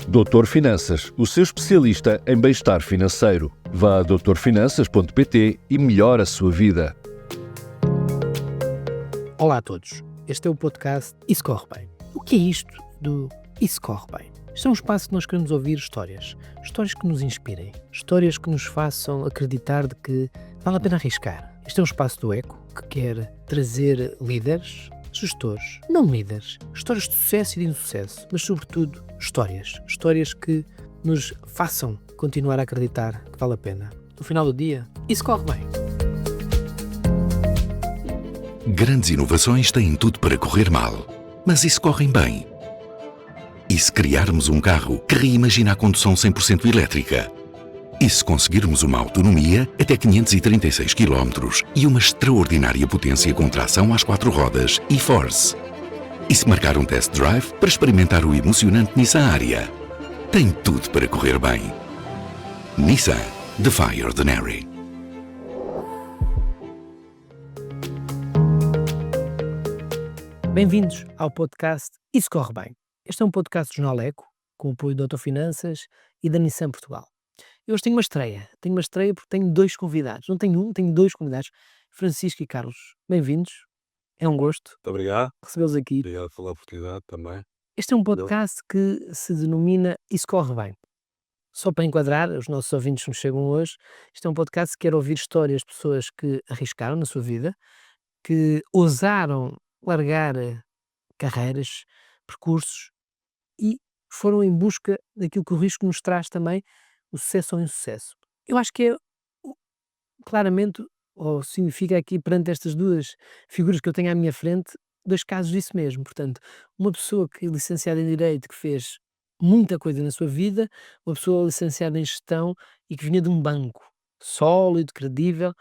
Doutor Finanças, o seu especialista em bem-estar financeiro. Vá a doutorfinanças.pt e melhore a sua vida. Olá a todos, este é o podcast Isso Corre Bem. O que é isto do Isso Corre Bem? Isto é um espaço que nós queremos ouvir histórias que nos inspirem, histórias que nos façam acreditar de que vale a pena arriscar. Este é um espaço do Eco que quer trazer líderes, gestores, não líderes, histórias de sucesso e de insucesso, mas sobretudo histórias que nos façam continuar a acreditar que vale a pena. No final do dia, isso corre bem. Grandes inovações têm tudo para correr mal, mas e se correm bem? E se criarmos um carro que reimagina a condução 100% elétrica? E se conseguirmos uma autonomia até 536 km e uma extraordinária potência com tração às 4 rodas e Force? E se marcar um test drive para experimentar o emocionante Nissan Ariya? Tem tudo para correr bem. Nissan Defy Ordinary. Bem-vindos ao podcast Isso Corre Bem. Este é um podcast do Jornal Eco, com o apoio do Doutor Finanças e da Nissan Portugal. Eu hoje tenho uma estreia porque tenho dois convidados. Não tenho um, tenho dois convidados, Francisco e Carlos. Bem-vindos, é um gosto Muito obrigado. recebê-los aqui. Obrigado pela oportunidade também. Este é um podcast que se denomina Isso Corre Bem. Só para enquadrar, os nossos ouvintes que nos chegam hoje, este é um podcast que quer ouvir histórias de pessoas que arriscaram na sua vida, que ousaram largar carreiras, percursos e foram em busca daquilo que o risco nos traz também, o sucesso ou o insucesso. Eu acho que é claramente, ou significa aqui perante estas duas figuras que eu tenho à minha frente, dois casos disso mesmo. Portanto, uma pessoa que é licenciada em Direito, que fez muita coisa na sua vida, uma pessoa licenciada em Gestão e que vinha de um banco sólido, credível,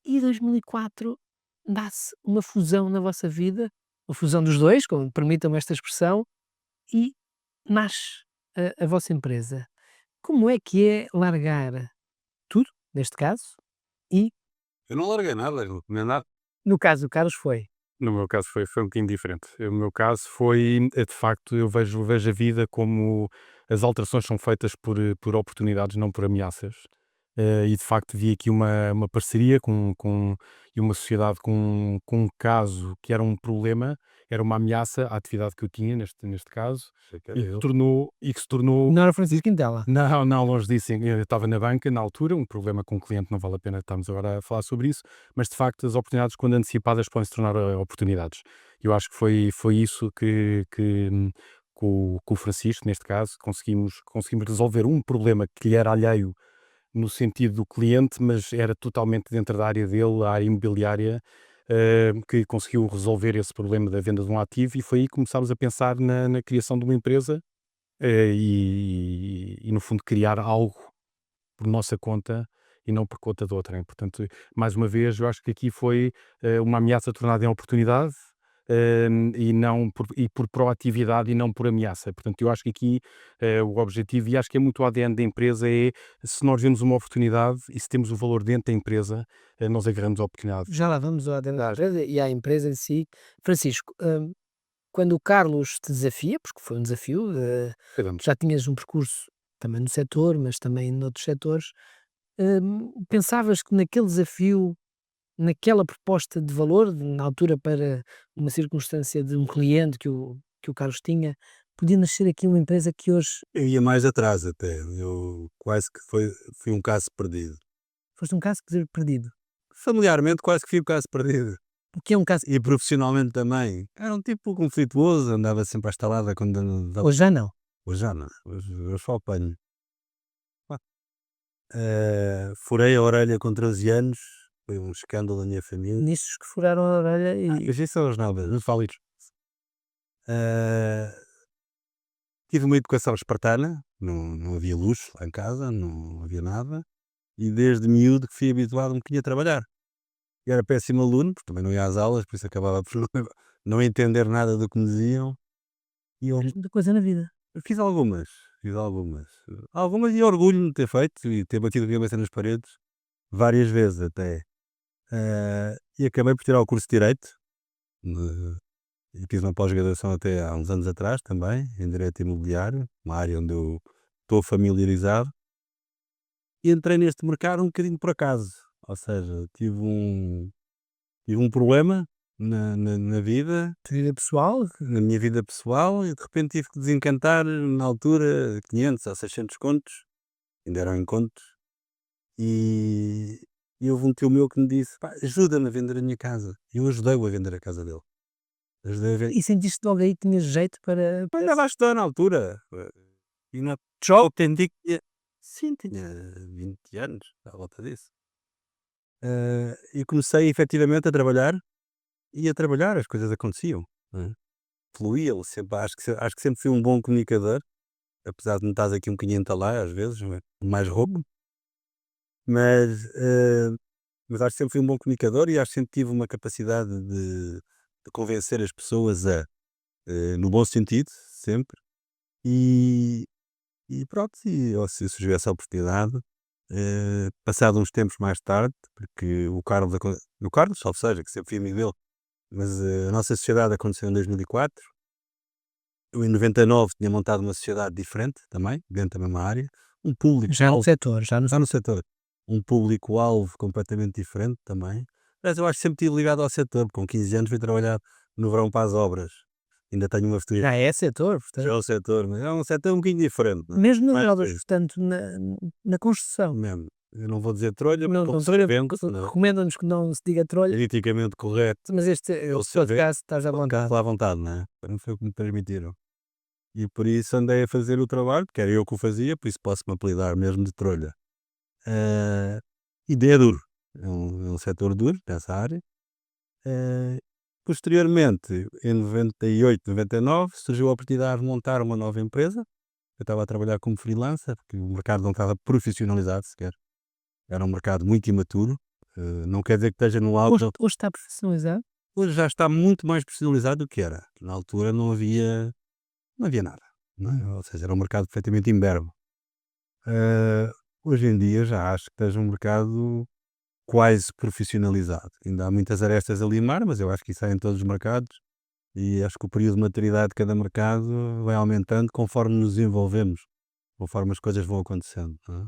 e em 2004 dá-se uma fusão na vossa vida, uma fusão dos dois, como permitam-me esta expressão, e nasce a vossa empresa. Como é que é largar tudo, neste caso, e Eu não larguei nada, não tinha nada. no caso do Carlos foi? No meu caso foi um bocadinho diferente. No meu caso foi, de facto, eu vejo a vida como as alterações são feitas por oportunidades, não por ameaças. E de facto vi aqui uma parceria e uma sociedade com um caso que era um problema, era uma ameaça à atividade que eu tinha, neste caso, e que se tornou. Não era Francisco Quintela. Não, longe disso. Eu estava na banca na altura, um problema com o cliente, não vale a pena estarmos agora a falar sobre isso, mas de facto as oportunidades, quando antecipadas, podem se tornar oportunidades. Eu acho que foi isso com o Francisco, neste caso, conseguimos resolver um problema que lhe era alheio no sentido do cliente, mas era totalmente dentro da área dele, a área imobiliária, que conseguiu resolver esse problema da venda de um ativo, e foi aí que começámos a pensar na criação de uma empresa, e no fundo criar algo por nossa conta e não por conta de outrem. Portanto, mais uma vez, eu acho que aqui foi uma ameaça tornada em oportunidade, e por proatividade e não por ameaça. Portanto, eu acho que aqui o objetivo, e acho que é muito o ADN da empresa, é se nós vemos uma oportunidade e se temos o valor dentro da empresa, nós agarramos a oportunidade. Já lá vamos à dentro da empresa e à empresa em si. Francisco, quando o Carlos te desafia, porque foi um desafio, Cuidamos. já tinhas um percurso também no setor, mas também noutros setores, pensavas que naquele desafio, naquela proposta de valor, na altura para uma circunstância de um cliente que o Carlos tinha, podia nascer aqui uma empresa que hoje Eu ia mais atrás até, eu quase que fui um caso perdido. foste um caso que perdido. Familiarmente quase que fui um caso perdido. O que é um caso, E profissionalmente também. Era um tipo conflituoso, andava sempre à estalada quando andava. hoje já não. Hoje já não, hoje só apanho. Furei a orelha com 13 anos, foi um escândalo da minha família. Niços que furaram a orelha e Mas isso são as novas, não falo isso. Tive uma educação espartana, não havia luxo lá em casa, não havia nada, e desde miúdo que fui habituado um bocadinho a trabalhar. E era péssimo aluno, porque também não ia às aulas, por isso acabava por não entender nada do que me diziam. E eu fez muita coisa na vida. fiz algumas. Algumas, e orgulho-me de ter feito e ter batido a cabeça nas paredes várias vezes até. E acabei por tirar o curso de Direito, E fiz uma pós-graduação até há uns anos atrás também, em Direito Imobiliário, uma área onde eu estou familiarizado. E entrei neste mercado um bocadinho por acaso. Ou seja, tive um problema na vida, Vida pessoal? na minha vida pessoal, e de repente tive que desencantar, na altura, 500 a 600 contos, ainda eram em contos, e, e houve um tio meu que me disse: "Pá, ajuda-me a vender a minha casa." E eu ajudei-o a vender a casa dele. Ajudei a vender. E sentiste logo aí que tinhas jeito para Eu andava a estudar na altura, e na eu entendi que sim, tinha 20 anos, à volta disso. E comecei efetivamente a trabalhar, as coisas aconteciam, não é? Fluía, sempre, acho que sempre fui um bom comunicador, apesar de me estás aqui um bocadinho a entalar às vezes, não é? Mais rouco, mas, mas acho que sempre fui um bom comunicador e acho que sempre tive uma capacidade de convencer as pessoas no bom sentido, sempre. E, e pronto, se surgiu essa oportunidade, passado uns tempos mais tarde, porque o Carlos, salvo seja, que sempre fui amigo dele, mas a nossa sociedade aconteceu em 2004. Eu em 99 tinha montado uma sociedade diferente também, dentro da mesma área, um já no público-alvo, setor, já no já no setor, um público-alvo completamente diferente também. Mas eu acho que sempre estive ligado ao setor, com 15 anos fui trabalhar no verão para as obras. Ainda tenho uma fotografia, já é setor, já é portanto. o setor, mas é um setor um bocadinho diferente, não é? Mesmo nas Mais obras, coisa, portanto, na construção. mesmo. Eu não vou dizer trolha, Não, porque não ele se trolha, vende, não é? recomendam-nos que não se diga trolha, Politicamente correto, mas este é o ele se vende, podcast, estás à pode vontade. falar à vontade, não é? Não foi o que me permitiram. E por isso andei a fazer o trabalho, porque era eu que o fazia, por isso posso-me apelidar mesmo de trolha. Eh, e é duro, é um setor duro nessa área. Eh, Posteriormente, em 98, 99, surgiu a oportunidade de montar uma nova empresa. Eu estava a trabalhar como freelancer, porque o mercado não estava profissionalizado sequer. Era um mercado muito imaturo. Não quer dizer que esteja no Hoje, auge. hoje está profissionalizado? Hoje já está muito mais profissionalizado do que era. Na altura não havia nada, não é? Ou seja, era um mercado perfeitamente imberbe. Eh, Hoje em dia já acho que esteja um mercado quase profissionalizado. Ainda há muitas arestas a limar, mas eu acho que isso há em todos os mercados, e acho que o período de maturidade de cada mercado vai aumentando conforme nos desenvolvemos, conforme as coisas vão acontecendo, não é?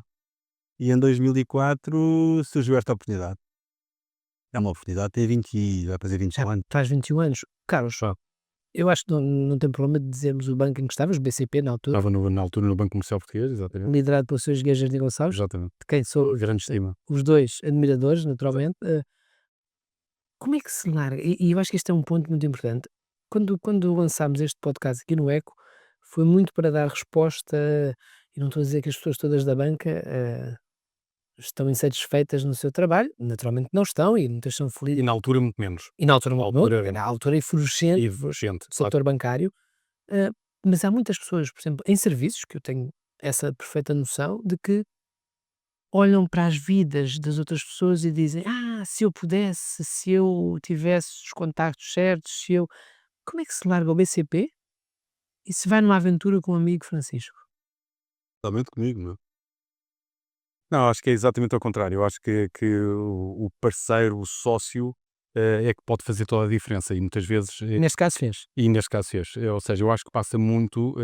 E em 2004 surgiu esta oportunidade. É uma oportunidade, tem 20, vai fazer Já 21 anos. faz 21 anos. Carlos, Só. eu acho que não tem problema de dizermos o banco em que estavas, BCP, na altura, Estava na altura no Banco Comercial Português, exatamente. liderado pelo Sr. Engenheiro Jardim Gonçalves, Exatamente. de quem sou Grande estima. os dois admiradores, naturalmente. Como é que se larga? E eu acho que este é um ponto muito importante. Quando lançámos este podcast aqui no Eco, foi muito para dar resposta, e não estou a dizer que as pessoas todas da banca estão insatisfeitas no seu trabalho, naturalmente não estão, e muitas são E felizes, na altura muito menos. e na altura, Na altura na altura efervescente e do gente, claro. setor bancário, eh, mas há muitas pessoas, por exemplo, em serviços, que eu tenho essa perfeita noção de que olham para as vidas das outras pessoas e dizem: "Ah, se eu pudesse, se eu tivesse os contactos certos, se eu". Como é que se larga o BCP e se vai numa aventura com o amigo Francisco? Totalmente comigo, não é? Não, acho que é exatamente ao contrário. Eu acho que o parceiro, o sócio, é que pode fazer toda a diferença e muitas vezes, Neste caso fez. e neste caso fez. Ou seja, eu acho que passa muito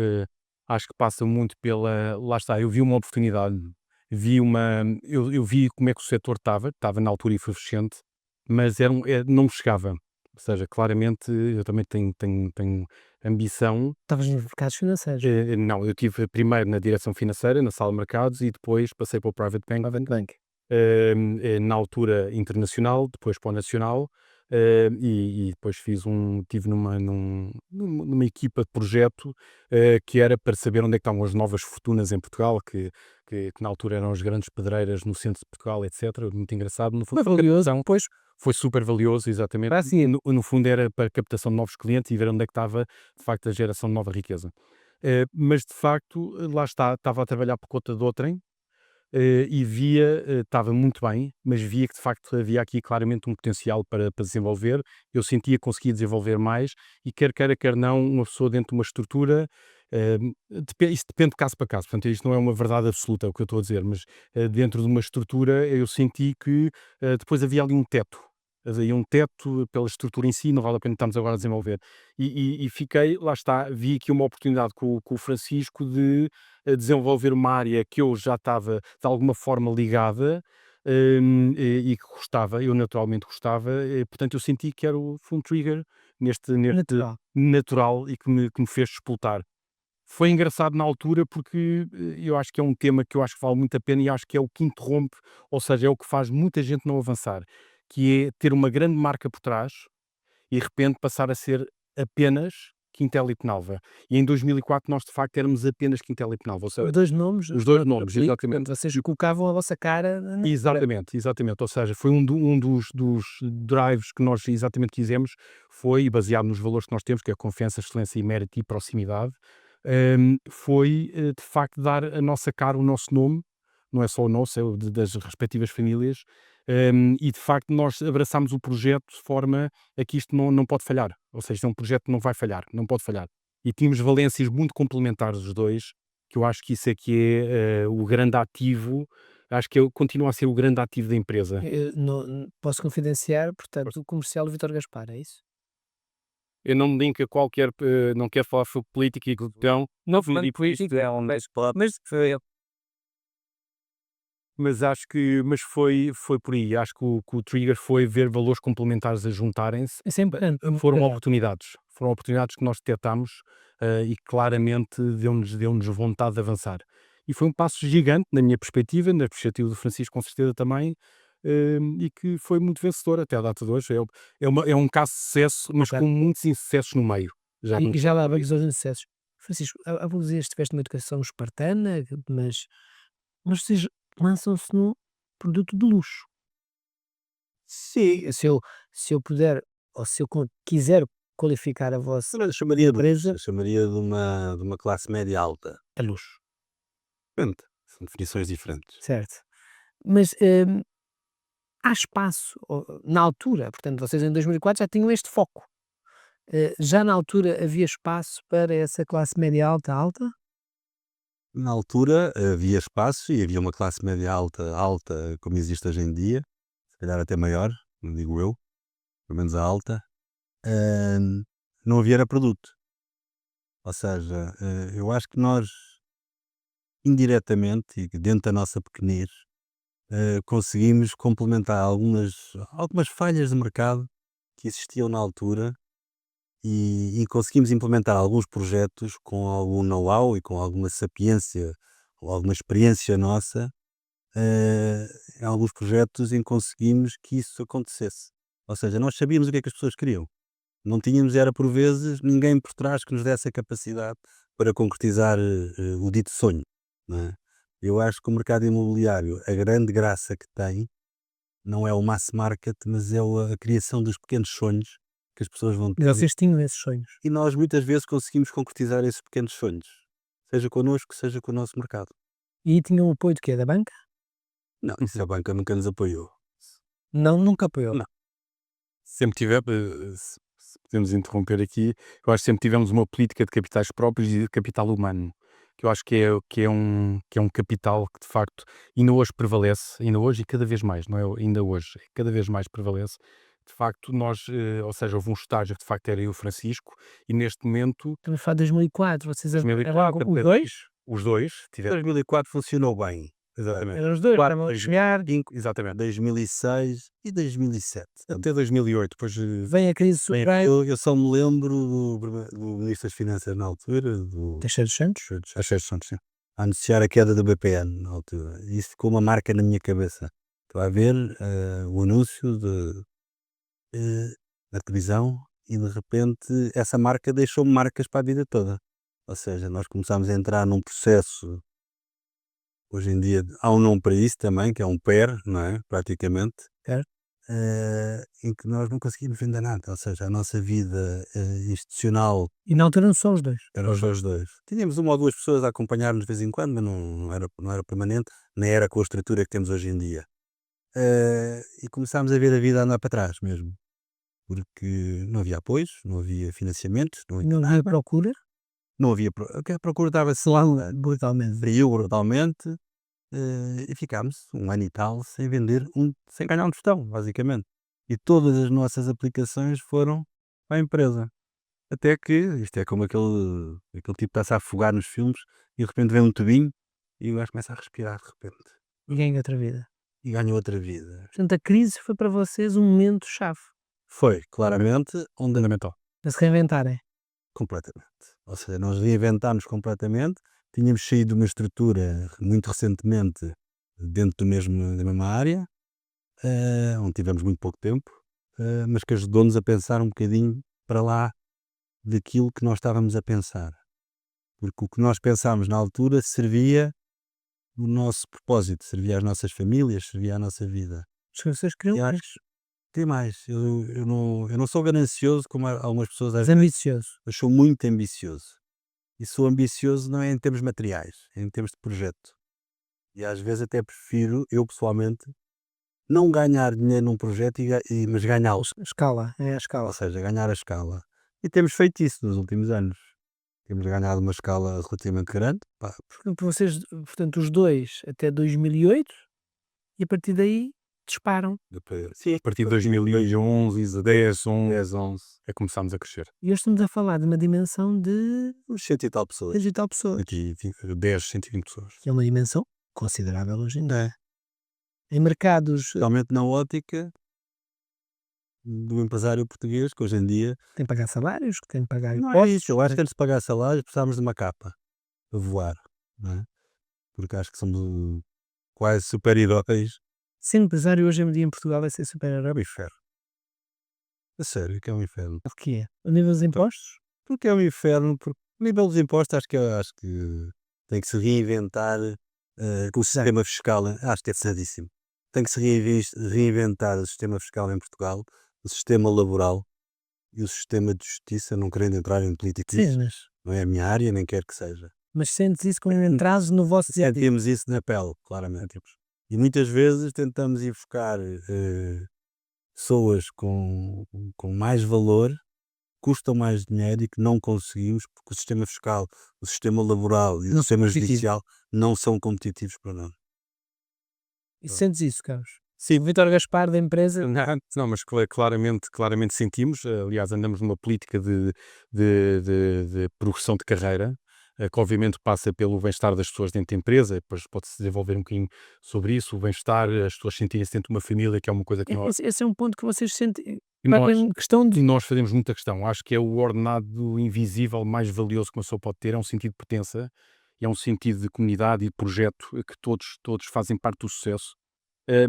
pela, lá está, eu vi uma oportunidade, eu vi como é que o setor estava na altura efervescente, mas não me chegava. Ou seja, claramente eu também tenho ambição. Estavas nos mercados financeiros. Não, eu tive primeiro na direção financeira, na sala de mercados, e depois passei para o private bank, Private Bank. na altura internacional, depois para o nacional, e depois tive numa equipa de projeto, que era para saber onde é que estavam as novas fortunas em Portugal, que na altura eram as grandes pedreiras no centro de Portugal, etc. Muito engraçado. No fundo, Foi valioso, captação, pois, foi super valioso, exatamente. para a seguir. No fundo era para captação de novos clientes e ver onde é que estava, de facto, a geração de nova riqueza. Mas de facto, lá está, estava a trabalhar por conta de outrem, e via, estava muito bem, mas via que de facto havia aqui claramente um potencial para desenvolver. Eu sentia que conseguia desenvolver mais, e quer queira, quer não, uma pessoa dentro de uma estrutura, isso depende de caso para caso, portanto isto não é uma verdade absoluta, é o que eu estou a dizer, mas dentro de uma estrutura eu senti que depois havia ali um teto. Havia um teto pela estrutura em si, não vale a pena estarmos agora a desenvolver. E fiquei, lá está, vi aqui uma oportunidade com o Francisco de desenvolver uma área que eu já estava de alguma forma ligada, e que gostava, eu naturalmente gostava, portanto eu senti que foi um trigger neste Natural. natural e que me fez despoltar. Foi engraçado na altura porque eu acho que é um tema que eu acho que vale muito a pena e acho que é o que interrompe, ou seja, é o que faz muita gente não avançar, que é ter uma grande marca por trás e de repente passar a ser apenas Quintela e Penalva. E em 2004 nós de facto éramos apenas Quintela e Penalva, ou seja, Os 2 nomes, os dois pronto, nomes, e exatamente. portanto vocês colocavam a vossa cara na Exatamente, exatamente. Ou seja, foi um dos drives que nós exatamente quisemos, foi, baseado nos valores que nós temos, que é a confiança, excelência e mérito e proximidade, foi de facto dar a nossa cara, o nosso nome, não é só o nosso, é o das respectivas famílias, e de facto nós abraçámos o projeto de forma a que isto não pode falhar. Ou seja, é um projeto que não vai falhar, não pode falhar. E tínhamos valências muito complementares os dois, que eu acho que isso é que é o grande ativo. Acho que eu continuo a ser o grande ativo da empresa. posso confidenciar, portanto, o comercial do Vítor Gaspar, é isso? Eu não me linko a qualquer, não quero falar sobre política e corrupção, Não foi por isto, é um mas foi mas acho que foi por aí. Acho que o trigger foi ver valores complementares a juntarem-se. É sempre Foram oportunidades que nós detectámos, e claramente deu-nos vontade de avançar. E foi um passo gigante na minha perspectiva, na perspectiva do Francisco com certeza também, e que foi muito vencedor até à data de hoje. É um caso de sucesso, mas Claro. com muitos insucessos no meio. Já E começou já lá por aí. vamos aos insucessos. Francisco, há poucos dias tiveste uma educação espartana, mas vocês lançam-se num produto de luxo. sim, Se eu puder, ou se eu quiser qualificar a vossa eu chamaria de empresa, eu chamaria de uma classe média alta. é luxo, Depende, são definições diferentes. certo? Mas, há espaço, na altura, portanto, vocês em 2004 já tinham este foco. Já na altura havia espaço para essa classe média alta, alta? Na altura havia espaço e havia uma classe média alta, alta como existe hoje em dia, se calhar até maior, não digo eu, pelo menos a alta. Não havia era produto. Ou seja, eu acho que nós, indiretamente e dentro da nossa pequenez, conseguimos complementar algumas falhas de mercado que existiam na altura e conseguimos implementar alguns projetos com algum know-how e com alguma sapiência ou alguma experiência nossa, em alguns projetos em que conseguimos que isso acontecesse. Ou seja, nós sabíamos o que é que as pessoas queriam. Não tínhamos, era por vezes, ninguém por trás que nos desse a capacidade para concretizar o dito sonho. Não é? Eu acho que o mercado imobiliário, a grande graça que tem, não é o mass market, mas é a criação dos pequenos sonhos que as pessoas vão Mas ter. vocês tinham esses sonhos. E nós muitas vezes conseguimos concretizar esses pequenos sonhos, seja connosco, seja com o nosso mercado. E tinham o apoio de quê? Da banca? Não, isso a banca nunca nos apoiou. Não, nunca apoiou. Não. Sempre tivemos, se podemos interromper aqui, eu acho que sempre tivemos uma política de capitais próprios e de capital humano, que eu acho que é um capital que de facto ainda hoje prevalece, ainda hoje e cada vez mais, não é ainda hoje, cada vez mais prevalece. De facto, nós, ou seja, houve um estágio que de facto era eu e o Francisco, e neste momento, Estamos a falar de 2004, vocês 2004, eram os dois? os dois tiveram. 2004 funcionou bem. Exatamente. Eram os dois, Quatro, estavam a dois- chegar, Exatamente. 2006 e 2007. Até 2008, depois vem a crise subprime, Eu só me lembro do Ministro das Finanças na altura, do Teixeira dos Santos, Teixeira dos Santos, sim, a anunciar a queda do BPN na altura. E isso ficou uma marca na minha cabeça. Estou a ver o anúncio na televisão e de repente essa marca deixou-me marcas para a vida toda. Ou seja, nós começámos a entrar num processo, hoje em dia há um nome para isso também, que é um PER, não é? Praticamente. Certo. Em que nós não conseguimos vender nada. Ou seja, a nossa vida institucional e na altura não são os dois. eram os dois. Tínhamos uma ou duas pessoas a acompanhar-nos de vez em quando, mas não era permanente, nem era com a estrutura que temos hoje em dia. E começámos a ver a vida andar para trás mesmo. Porque não havia apoios, não havia financiamentos, não havia Não havia procura, não havia a procura estava-se lá brutalmente. frio brutalmente, e ficámos um ano e tal sem vender sem ganhar um tostão, basicamente. e todas as nossas aplicações foram para a empresa. Até que, isto é como aquele tipo que está-se a afogar nos filmes e de repente vem um tubinho e o gajo começa a respirar de repente E ganha outra vida. e ganha outra vida. Portanto, a crise foi para vocês um momento-chave Foi claramente onde Fundamental. para se reinventarem. completamente. Ou seja, nós reinventámos completamente, tínhamos saído de uma estrutura muito recentemente dentro da mesma área, onde tivemos muito pouco tempo, mas que ajudou-nos a pensar um bocadinho para lá daquilo que nós estávamos a pensar. Porque o que nós pensámos na altura servia o nosso propósito, servia às nossas famílias, servia à nossa vida. Os que vocês queriam E acho tem mais, eu não sou ganancioso como algumas pessoas às mas ambicioso. eu sou muito ambicioso. E sou ambicioso não é em termos materiais, é em termos de projeto. E às vezes até prefiro, eu pessoalmente, não ganhar dinheiro num projeto, mas ganhá-lo. Escala, é a Ou escala. seja, ganhar a escala. E temos feito isso nos últimos anos. Temos ganhado uma escala relativamente grande. Pá, Porque vocês, portanto, os dois até 2008 e a partir daí disparam. sim, A partir de 2011, 10, 11, 10, 11, é que começámos a crescer. E hoje estamos a falar de uma dimensão de uns 100 e tal pessoas. 10 e tal pessoas. 10, 120 pessoas. Que é uma dimensão considerável hoje em dia. Em mercados Especialmente na ótica do empresário português, que hoje em dia tem que pagar salários, que tem que pagar não é impostos. isso. Eu acho que antes de pagar salários precisávamos de uma capa para voar, não é? Porque acho que somos quase super-heróis. Ser empresário hoje em dia em Portugal é ser super-herói. É um inferno. A sério, que é um inferno. O que é? O nível dos impostos? Porque é um inferno, porque o nível dos impostos acho que tem que se reinventar com o sistema fiscal. Acho que é pesadíssimo. Tem que se reinventar o sistema fiscal em Portugal, o sistema laboral e o sistema de justiça, não querendo entrar em política. Sim, Não é a minha área, nem quer que seja. mas sentes isso como um atraso no vosso dia a dia. Sentimos isso na pele, claramente. E muitas vezes tentamos ir buscar pessoas com mais valor, custam mais dinheiro e que não conseguimos porque o sistema fiscal, o sistema laboral e o Não sistema são competitivos. judicial não são competitivos para nós. E sentes isso, Carlos? Sim. O Vítor Gaspar da empresa Não, mas claramente sentimos. Aliás, andamos numa política de progressão de carreira, que obviamente passa pelo bem-estar das pessoas dentro da empresa. Depois pode-se desenvolver um bocadinho sobre isso, o bem-estar, as pessoas sentirem-se dentro de uma família, que é uma coisa que nós, esse é um ponto que vocês sentem. que nós, Questão de. e nós fazemos muita questão. Acho que é o ordenado invisível mais valioso que uma pessoa pode ter, é um sentido de pertença, é um sentido de comunidade e de projeto, que todos fazem parte do sucesso.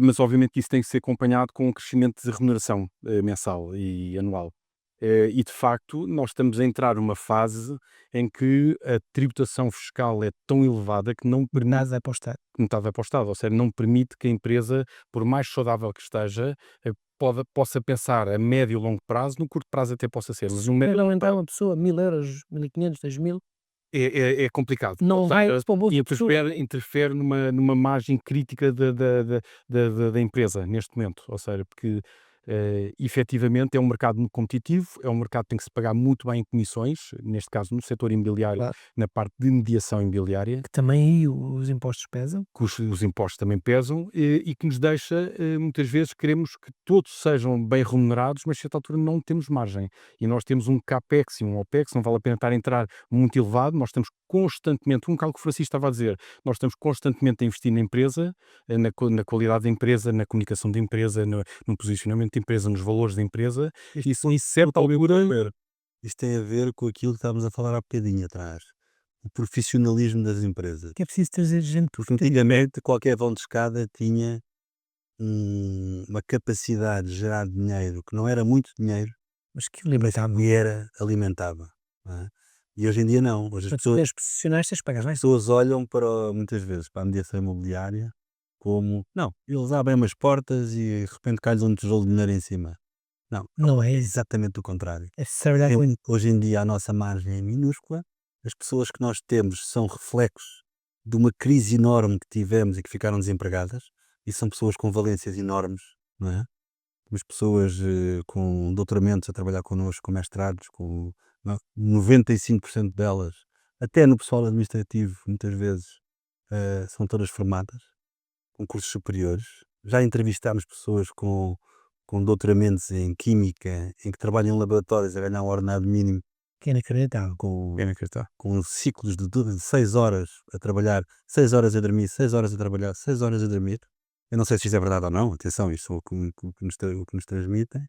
Mas obviamente que isso tem que ser acompanhado com um crescimento de remuneração mensal e anual. E de facto, nós estamos a entrar numa fase em que a tributação fiscal é tão elevada que não permite, Nada a apostar. como estava apostado, ou seja, não permite que a empresa, por mais saudável que esteja, possa pensar a médio e longo prazo. No curto prazo até possa ser, mas no médio Não entrar uma pessoa 1000 euros, 1500, 2000, é complicado. não Ou vai seja, para o bolso da pessoa. interfere numa margem crítica da empresa neste momento. Ou seja, porque efetivamente é um mercado muito competitivo, é um mercado que tem que se pagar muito bem em comissões, neste caso no setor imobiliário, Claro. na parte de mediação imobiliária, Que também aí os impostos pesam. que os impostos também pesam, e que nos deixa, muitas vezes, queremos que todos sejam bem remunerados, mas a certa altura não temos margem. E nós temos um CAPEX e um OPEX, não vale a pena estar a entrar muito elevado, nós estamos constantemente, um cálculo que o Francisco estava a dizer, nós estamos constantemente a investir na empresa, na qualidade da empresa, na comunicação da empresa, no posicionamento da empresa, nos valores da empresa, e isso em certa altura... Isto tem a ver com aquilo que estávamos a falar há bocadinho atrás. O profissionalismo das empresas. Que é preciso trazer gente. Porque antigamente qualquer vão de escada tinha uma capacidade de gerar dinheiro que não era muito dinheiro, Mas que limitado. e alimentava. Não é? E hoje em dia não. Hoje as Os profissionais tens de pagar mais. pessoas olham muitas vezes para a mediação imobiliária como, não, eles abrem umas portas e de repente cai-lhes um tijolo de dinheiro em cima. Não é É isso. exatamente o contrário. É trabalhar com Hoje em dia a nossa margem é minúscula, as pessoas que nós temos são reflexos de uma crise enorme que tivemos e que ficaram desempregadas, e são pessoas com valências enormes, não é? Temos pessoas com doutoramentos a trabalhar connosco, com mestrados, com 95% delas, até no pessoal administrativo, muitas vezes, são todas formadas, com cursos superiores. Já entrevistámos pessoas com com doutoramentos em química, em que trabalham em laboratórios a ganhar um ordenado mínimo, Que é inacreditável. com ciclos de 6 horas a trabalhar, 6 horas a dormir, 6 horas a trabalhar, 6 horas a dormir. Eu não sei se isto é verdade ou não, atenção, isto é o que nos transmitem.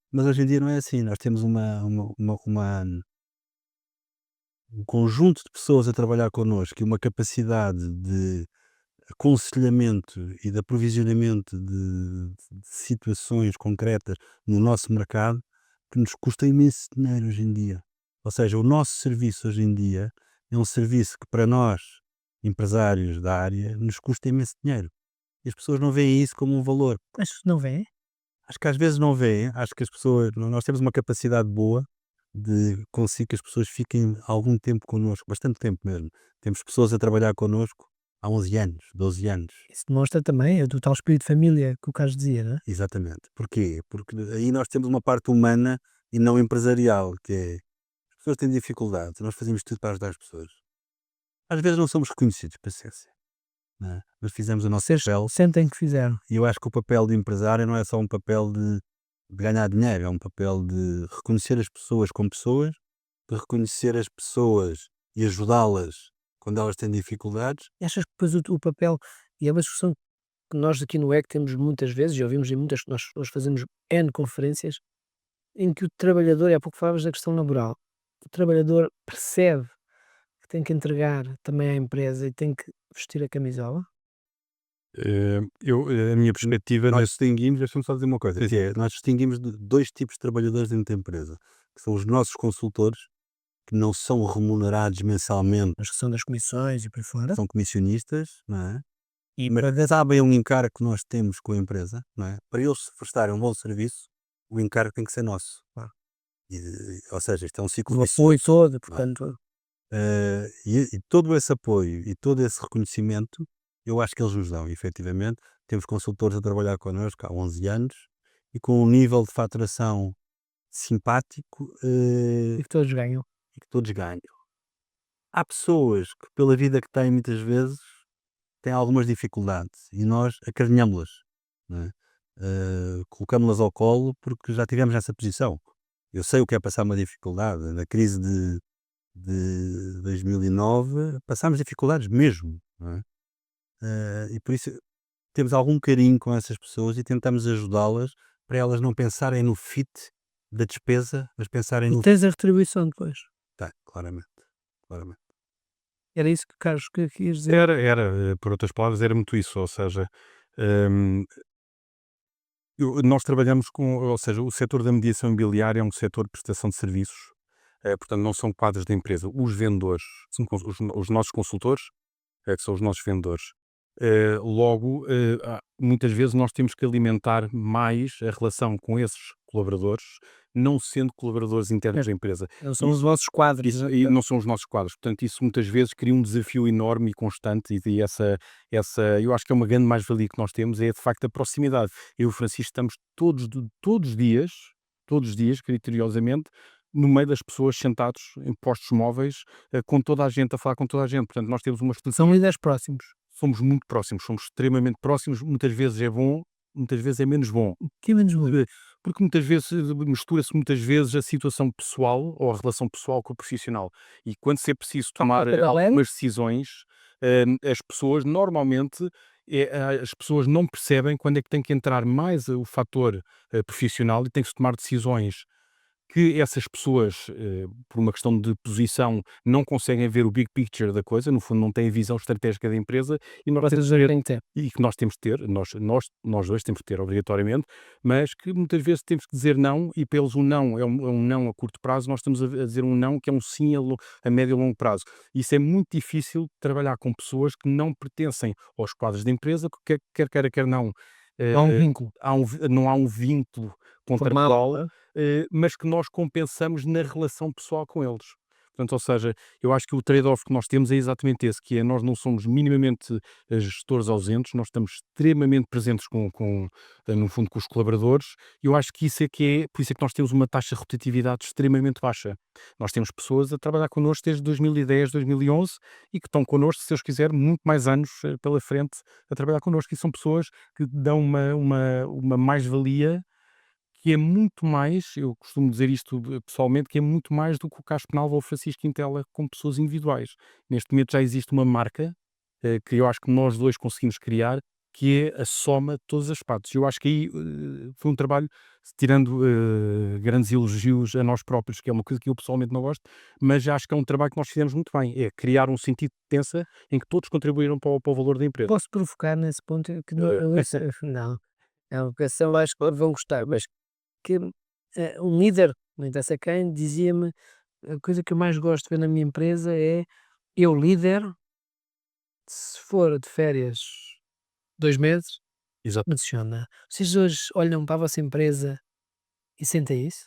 Mas hoje em dia não é assim, nós temos um conjunto de pessoas a trabalhar connosco e uma capacidade de aconselhamento e de aprovisionamento de situações concretas no nosso mercado que nos custa imenso dinheiro hoje em dia. Ou seja, o nosso serviço hoje em dia é um serviço que para nós, empresários da área, nos custa imenso dinheiro. E as pessoas não veem isso como um valor. Mas não vê? Acho que às vezes não veem, acho que as pessoas, nós temos uma capacidade boa de conseguir que as pessoas fiquem algum tempo connosco, bastante tempo mesmo. Temos pessoas a trabalhar connosco há 11 anos, 12 anos. Isso demonstra também o tal espírito de família que o Carlos dizia, não é? Exatamente. Porquê? Porque aí nós temos uma parte humana e não empresarial, que é as pessoas têm dificuldades, nós fazemos tudo para ajudar as pessoas. Às vezes não somos reconhecidos, paciência, não é? Mas fizemos o nosso Vocês papel sentem que fizeram. e eu acho que o papel de empresário não é só um papel de ganhar dinheiro, é um papel de reconhecer as pessoas como pessoas, de reconhecer as pessoas e ajudá-las quando elas têm dificuldades. E achas que depois o papel, e é uma discussão que nós aqui no EC temos muitas vezes, e ouvimos em muitas, nós fazemos N conferências, em que o trabalhador, e há pouco falavas da questão laboral, o trabalhador percebe que tem que entregar também à empresa e tem que vestir a camisola? A minha perspectiva Nós nesse distinguimos, deixa-me só dizer uma coisa, que é, nós distinguimos de 2 tipos de trabalhadores dentro da empresa, que são os nossos consultores, que não são remunerados mensalmente, Na questão das comissões e por aí fora? são comissionistas, não é? E Mas sabem um encargo que nós temos com a empresa, não é? Para eles prestarem um bom serviço, o encargo tem que ser nosso. Claro. Ou seja, isto é um ciclo o vicioso. apoio todo, portanto, E todo esse apoio e todo esse reconhecimento, eu acho que eles nos dão, efetivamente. Temos consultores a trabalhar connosco há 11 anos e com um nível de faturação simpático, e que todos ganham. e que todos ganham. Há pessoas que, pela vida que têm, muitas vezes, têm algumas dificuldades e nós acarinhamos-las, não é? Colocamos-las ao colo porque já tivemos nessa posição. Eu sei o que é passar uma dificuldade. Na crise de 2009 passámos dificuldades mesmo, não é? E por isso temos algum carinho com essas pessoas e tentamos ajudá-las para elas não pensarem no fit da despesa, mas pensarem E no tens a retribuição depois. tá, claramente, claramente. Era isso que o Carlos que quis dizer. por outras palavras, era muito isso, ou seja, hum, nós trabalhamos com, ou seja, o setor da mediação imobiliária é um setor de prestação de serviços, portanto não são quadros da empresa. Os vendedores são os nossos consultores, que são os nossos vendedores. Logo, muitas vezes nós temos que alimentar mais a relação com esses colaboradores, não sendo colaboradores internos da empresa. Não são os vossos quadros. Isso, e não são os nossos quadros. Portanto, isso muitas vezes cria um desafio enorme e constante e eu acho que é uma grande mais-valia que nós temos, é de facto a proximidade. Eu e o Francisco estamos todos os dias, criteriosamente, no meio das pessoas sentados em postos móveis, com toda a gente, a falar com toda a gente. Portanto, nós temos uma São líderes próximos. somos muito próximos, somos extremamente próximos, muitas vezes é bom, muitas vezes é menos bom. Que menos bom. Porque muitas vezes mistura-se muitas vezes a situação pessoal ou a relação pessoal com o profissional. E quando se é preciso tomar algumas decisões, as pessoas normalmente as pessoas não percebem quando é que tem que entrar mais o fator profissional e tem que se tomar decisões que essas pessoas, por uma questão de posição, não conseguem ver o big picture da coisa, no fundo não têm a visão estratégica da empresa e nós temos Têm que ter. e que nós temos de ter, nós dois temos de ter obrigatoriamente, mas que muitas vezes temos que dizer não e para eles um não é um não a curto prazo, nós estamos a dizer um não que é um sim a médio e longo prazo. Isso é muito difícil trabalhar com pessoas que não pertencem aos quadros da empresa, que quer queira, quer não. Há um vínculo. Não há um vínculo contratual, mas que nós compensamos na relação pessoal com eles. Portanto, ou seja, eu acho que o trade-off que nós temos é exatamente esse, que é nós não somos minimamente gestores ausentes, nós estamos extremamente presentes no fundo, com os colaboradores, e eu acho que por isso é que nós temos uma taxa de rotatividade extremamente baixa. Nós temos pessoas a trabalhar connosco desde 2010, 2011 e que estão connosco, se Deus quiser, muito mais anos pela frente a trabalhar connosco, e são pessoas que dão uma mais-valia que é muito mais, eu costumo dizer isto pessoalmente, que é muito mais do que o Carlos Penalva ou o Francisco Quintela com pessoas individuais. Neste momento já existe uma marca que eu acho que nós dois conseguimos criar, que é a soma de todas as partes. Eu acho que aí foi um trabalho, tirando grandes elogios a nós próprios, que é uma coisa que eu pessoalmente não gosto, mas acho que é um trabalho que nós fizemos muito bem, é criar um sentido de pertença em que todos contribuíram para o valor da empresa. Posso provocar nesse ponto que não, não, é uma vocação, acho que vão gostar, mas que um líder, não interessa quem, dizia-me: a coisa que eu mais gosto de ver na minha empresa é eu, líder, se for de férias 2 meses, Exato. funciona. Vocês hoje olham para a vossa empresa e sentem isso?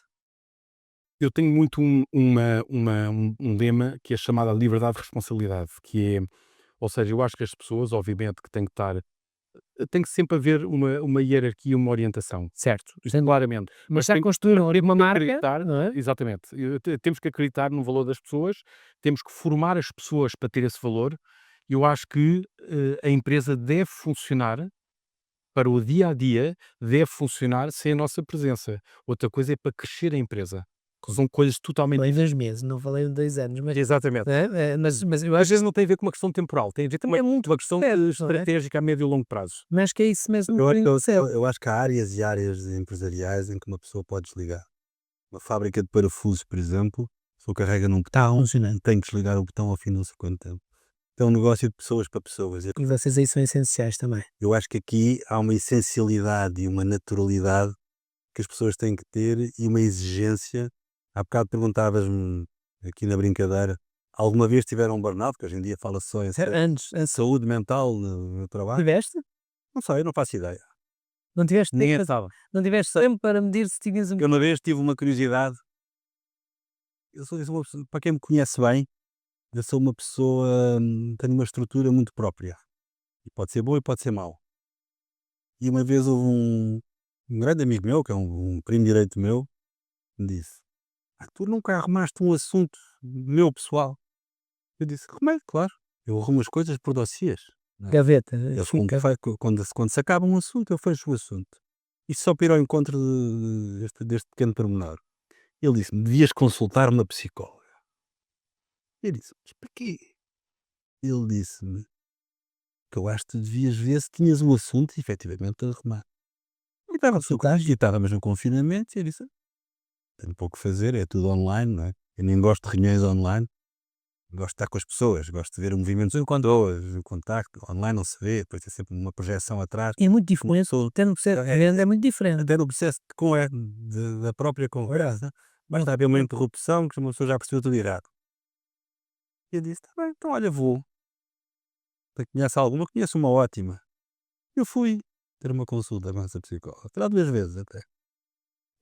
Eu tenho muito um lema que é chamado liberdade de responsabilidade, que é, ou seja, eu acho que as pessoas, obviamente, que têm que estar, tem que sempre haver uma hierarquia, uma orientação, Certo. isto claramente, Mas tem já construíram ali uma que marca, acreditar, não é? exatamente, temos que acreditar no valor das pessoas, temos que formar as pessoas para ter esse valor. Eu acho que a empresa deve funcionar para o dia a dia, deve funcionar sem a nossa presença. Outra coisa é para crescer a empresa. São coisas totalmente. Falei 2 meses, não falei de 2 anos, mas, Exatamente. mas eu Às acho vezes não tem a ver com uma questão temporal, tem a ver também é muito com uma questão certo, não é? estratégica a médio e longo prazo. Mas que é isso mesmo Eu, que eu, percebo. eu acho que há áreas e áreas empresariais em que uma pessoa pode desligar. Uma fábrica de parafusos, por exemplo, se eu carrega num botão, Funcionando. tem que desligar o botão ao fim de não sei quanto tempo. É um negócio de pessoas para pessoas. E vocês aí são essenciais também. Eu acho que aqui há uma essencialidade e uma naturalidade que as pessoas têm que ter e uma exigência. Há bocado perguntavas-me aqui na brincadeira, alguma vez tiveram um burnout, que hoje em dia fala só em Antes, saúde mental no trabalho? tiveste? Não sei, não faço ideia. Não tiveste Ninguém tempo, sabe. não tiveste tempo para medir se tinhas um Eu uma vez tive uma curiosidade. Eu sou uma pessoa, para quem me conhece bem, eu sou uma pessoa, tenho uma estrutura muito própria. E pode ser boa e pode ser mau. E uma vez houve um grande amigo meu, que é um primo direito meu, me disse: tu nunca arrumaste um assunto meu pessoal? Eu disse: arrumei, claro. Eu arrumo as coisas por dossiês. gaveta. Eles, quando se acaba um assunto, eu fecho o assunto. Isso só para ir ao encontro deste pequeno pormenor. Ele disse-me: devias consultar uma psicóloga. Eu disse: mas para quê? Ele disse-me que eu acho que tu devias ver se tinhas o assunto efetivamente a arrumar. E estávamos no confinamento e eu disse: tenho pouco a fazer, é tudo online, não é? Eu nem gosto de reuniões online, gosto de estar com as pessoas, gosto de ver o movimento dos pessoas, o contacto, online não se vê, depois tem sempre uma projeção atrás. É muito diferente, Pessoa- até no processo de venda é muito diferente. Até no processo da própria conversa, basta haver uma interrupção que uma pessoa já percebeu tudo errado. E eu disse: está bem, então olha, vou. Conhece alguma? Conheço uma ótima. Eu fui ter uma consulta com essa psicóloga, foi lá 2 vezes até.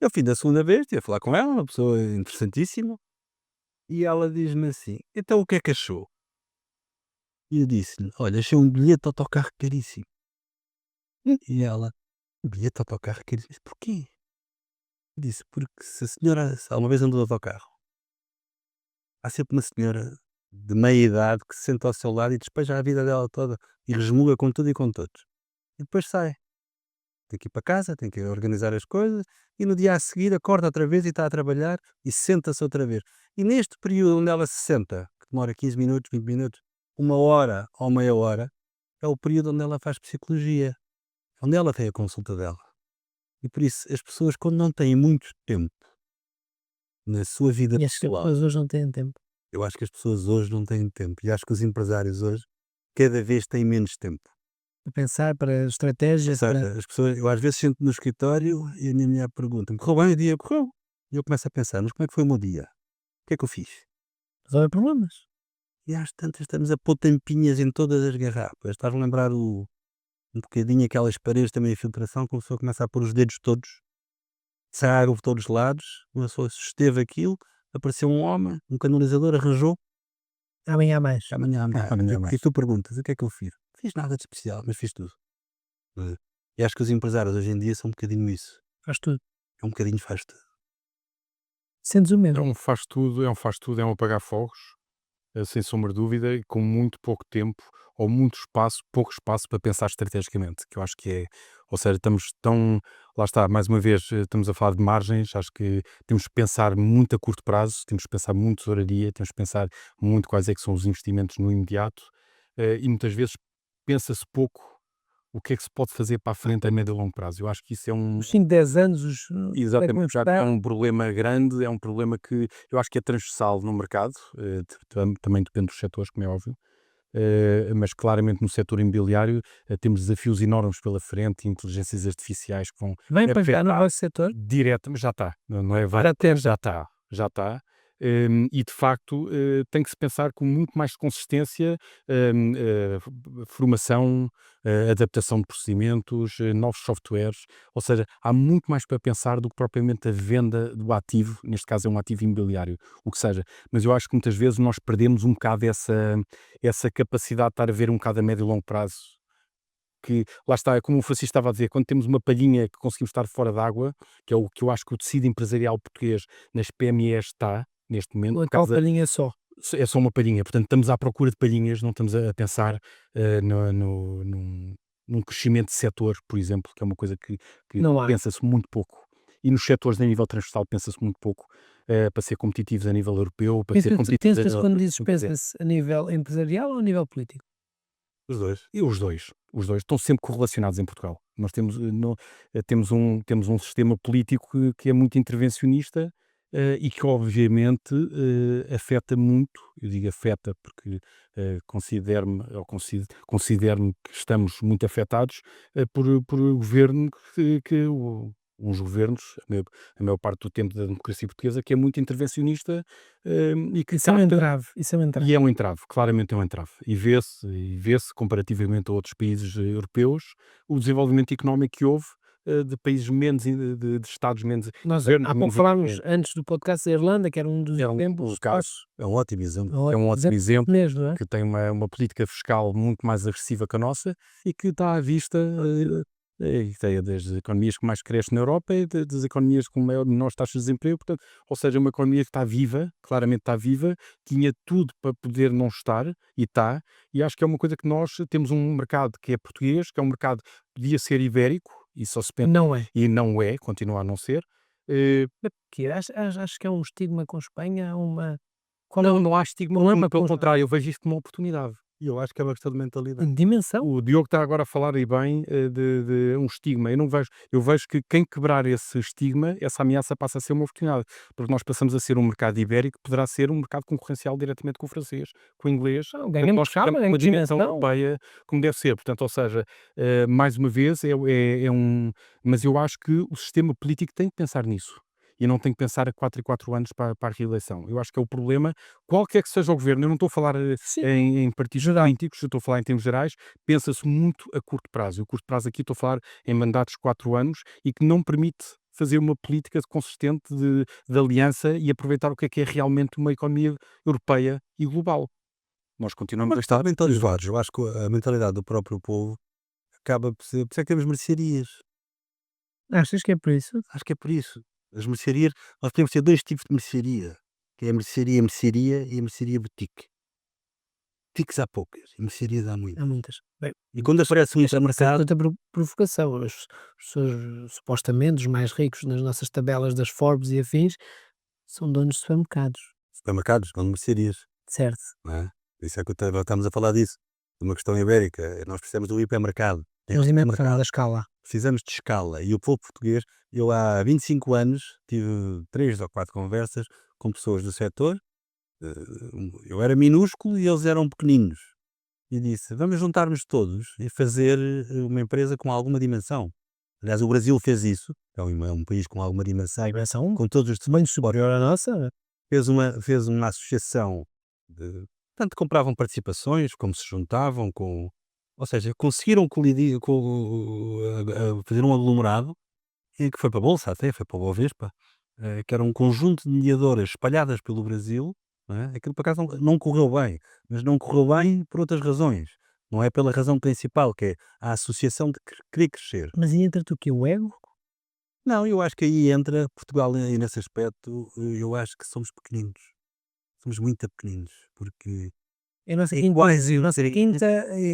E ao fim da segunda vez, estive a falar com ela, uma pessoa interessantíssima, e ela diz-me assim: então o que é que achou? E eu disse-lhe: olha, achei um bilhete de autocarro caríssimo. E ela: um bilhete de autocarro caríssimo? Disse: porquê? Disse: porque se a senhora se alguma vez andou de autocarro, há sempre uma senhora de meia idade que se senta ao seu lado e despeja a vida dela toda e resmunga com tudo e com todos. E depois sai. Tem que ir para casa, tem que organizar as coisas e no dia a seguir acorda outra vez e está a trabalhar e senta-se outra vez. E neste período onde ela se senta, que demora 15 minutos, 20 minutos, 1 hora ou meia hora, é o período onde ela faz psicologia, onde ela tem a consulta dela. E por isso as pessoas, quando não têm muito tempo na sua vida E as pessoal, pessoas hoje não têm tempo. eu acho que as pessoas hoje não têm tempo e acho que os empresários hoje cada vez têm menos tempo. Para pensar, para estratégias, para As pessoas, eu às vezes sento no escritório e a minha mulher pergunta-me: correu bem o dia? Correu. E eu começo a pensar: mas como é que foi o meu dia? O que é que eu fiz? resolver problemas. E às tantas estamos a pôr tampinhas em todas as garrafas. Estás a lembrar um bocadinho aquelas paredes também de filtração, que a pessoa começa a pôr os dedos todos, sai água por todos os lados, uma pessoa esteve aquilo, apareceu um homem, um canalizador, arranjou, Amanhã há mais. amanhã há mais. Amanhã há mais. E tu perguntas, o que é que eu fiz? Não fiz nada de especial, mas fiz tudo. E acho que os empresários hoje em dia são um bocadinho isso. Faz tudo. É um bocadinho faz tudo. Sentes o É mesmo. um faz tudo, é um apagar fogos, sem sombra de dúvida, e com muito pouco tempo ou muito espaço, pouco espaço para pensar estrategicamente, que eu acho que é, ou seja, estamos tão, lá está, mais uma vez, estamos a falar de margens, acho que temos que pensar muito a curto prazo, temos que pensar muito tesouraria, temos que pensar muito quais é que são os investimentos no imediato, e muitas vezes pensa-se pouco o que é que se pode fazer para a frente a médio e longo prazo. Eu acho que isso é um, Os 5, 10 anos, exatamente, já é um problema grande, é um problema que eu acho que é transversal no mercado, também depende dos setores, como é óbvio, mas claramente no setor imobiliário temos desafios enormes pela frente, inteligências artificiais que vão vem para cá no afetar vosso setor. direto, mas já está, não é? Já temos. Já está. E de facto tem que se pensar com muito mais consistência, formação, adaptação de procedimentos, novos softwares, ou seja, há muito mais para pensar do que propriamente a venda do ativo, neste caso é um ativo imobiliário, o que seja, mas eu acho que muitas vezes nós perdemos um bocado essa capacidade de estar a ver um bocado a médio e longo prazo, que lá está, é como o Francisco estava a dizer, quando temos uma palhinha que conseguimos estar fora d'água, que é o que eu acho que o tecido empresarial português nas PMEs está, neste momento, A por tal causa, palhinha só. é só uma palhinha, portanto estamos à procura de palhinhas, não estamos a pensar num crescimento de setor, por exemplo, que é uma coisa que Não há. pensa-se muito pouco. E nos setores a nível transversal pensa-se muito pouco, para ser competitivos a nível europeu, para ser competitivos a Pensas nível quando dizes empresarial. pensa-se a nível empresarial ou a nível político? Os dois. E os dois estão sempre correlacionados em Portugal. Nós temos, temos um sistema político que é muito intervencionista, e que obviamente afeta muito, eu digo afeta porque considero-me considero-me que estamos muito afetados por governo uns governos, a maior parte do tempo da democracia portuguesa, que é muito intervencionista, e que Isso é um capta, entrave. Isso é um entrave. e é um entrave, claramente é um entrave. E vê-se comparativamente a outros países europeus, o desenvolvimento económico que houve, de países menos, de estados menos, Nós governos há pouco menos falámos independentes. antes do podcast da Irlanda, que era um dos É um exemplos. caso, É um ótimo exemplo. é um ótimo exemplo, mesmo, não é? que tem uma política fiscal muito mais agressiva que a nossa e que está à vista, ideia das economias que mais crescem na Europa e das economias com menores taxas de desemprego, portanto, ou seja, uma economia que está viva, claramente está viva, tinha tudo para poder não estar e está, e acho que é uma coisa que nós temos um mercado que é português, que é um mercado que podia ser ibérico, e só se pensa, Não é. e não é, continua a não ser. Que acho que é um estigma com Espanha, uma Não há estigma, pelo contrário, eu vejo isto como uma oportunidade. E eu acho que é uma questão de mentalidade. dimensão. O Diogo está agora a falar aí bem, de um estigma. Eu vejo que quem quebrar esse estigma, essa ameaça passa a ser uma oportunidade, porque nós passamos a ser um mercado ibérico, poderá ser um mercado concorrencial diretamente com o francês, com o inglês. Ganhamos Nós escala, ficamos com uma ganhamos dimensão dimensão. europeia como deve ser. Portanto, ou seja, mais uma vez, é um. Mas eu acho que o sistema político tem que pensar nisso. E não tem que pensar a 4 e 4 anos para a reeleição. Eu acho que é o problema, qualquer que seja o governo, eu não estou a falar Sim. em partidos políticos, eu estou a falar em termos gerais, pensa-se muito a curto prazo. E o curto prazo aqui estou a falar em mandatos de 4 anos e que não permite fazer uma política consistente de aliança e aproveitar o que é realmente uma economia europeia e global. Nós continuamos a estar. Mentalidades. Eu acho que a mentalidade do próprio povo acaba por ser. Por isso é que temos mercearias. Achas que é por isso? Acho que é por isso. As mercearias, nós podemos ter dois tipos de mercearia, que é a mercearia e a mercearia boutique. Boutiques há poucas, e mercearias há muitas. Há muitas. Bem, E quando aparece um supermercado, tanta provocação. As pessoas, supostamente, os mais ricos nas nossas tabelas das Forbes e afins, são donos de supermercados, supermercados, não de mercearias, certo? não é? Isso é que estamos a falar disso, de uma questão ibérica. Nós precisamos do hipermercado. Eles dimensão da escala. Precisamos de escala. E o povo português, eu há 25 anos tive 3 ou 4 conversas com pessoas do setor. Eu era minúsculo e eles eram pequeninos. E disse: vamos juntar-nos todos e fazer uma empresa com alguma dimensão. Aliás, o Brasil fez isso. É um país com alguma dimensão. Dimensão Com todos os bem superior à nossa. fez uma associação de. Tanto compravam participações, como se juntavam com. Ou seja, conseguiram fazer um aglomerado, e que foi para a Bolsa até, foi para o Bovespa, que era um conjunto de mediadoras espalhadas pelo Brasil, não é? Aquilo por acaso não correu bem, mas não correu bem por outras razões. Não é pela razão principal, que é a associação de querer crescer. Mas aí entra-te o quê? O ego? Não, eu acho que aí entra Portugal e nesse aspecto, eu acho que somos pequeninos. Somos muito pequeninos, porque É a nossa é quinta, quase a nossa quinta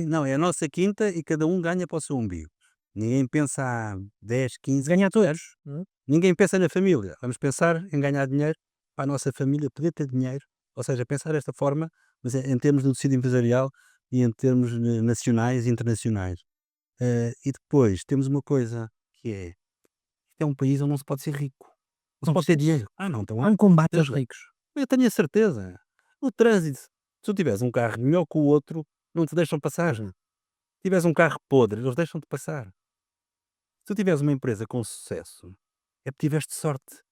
não, é a nossa quinta e cada um ganha para o seu umbigo. Ninguém pensa a 10, 15, ganha a todos, não é? ninguém pensa na família. Vamos pensar em ganhar dinheiro para a nossa família poder ter dinheiro. Ou seja, pensar desta forma, mas em termos do tecido empresarial e em termos nacionais e internacionais. E depois temos uma coisa que é um país onde não se pode ser rico. Não se pode ter dinheiro. Não, então Há um combate aos certeza. ricos. Eu tenho a certeza. No trânsito, se tu tiveres um carro melhor que o outro, não te deixam passar. Se tiveres um carro podre, eles deixam-te passar. Se tu tiveres uma empresa com sucesso, é porque tiveste sorte.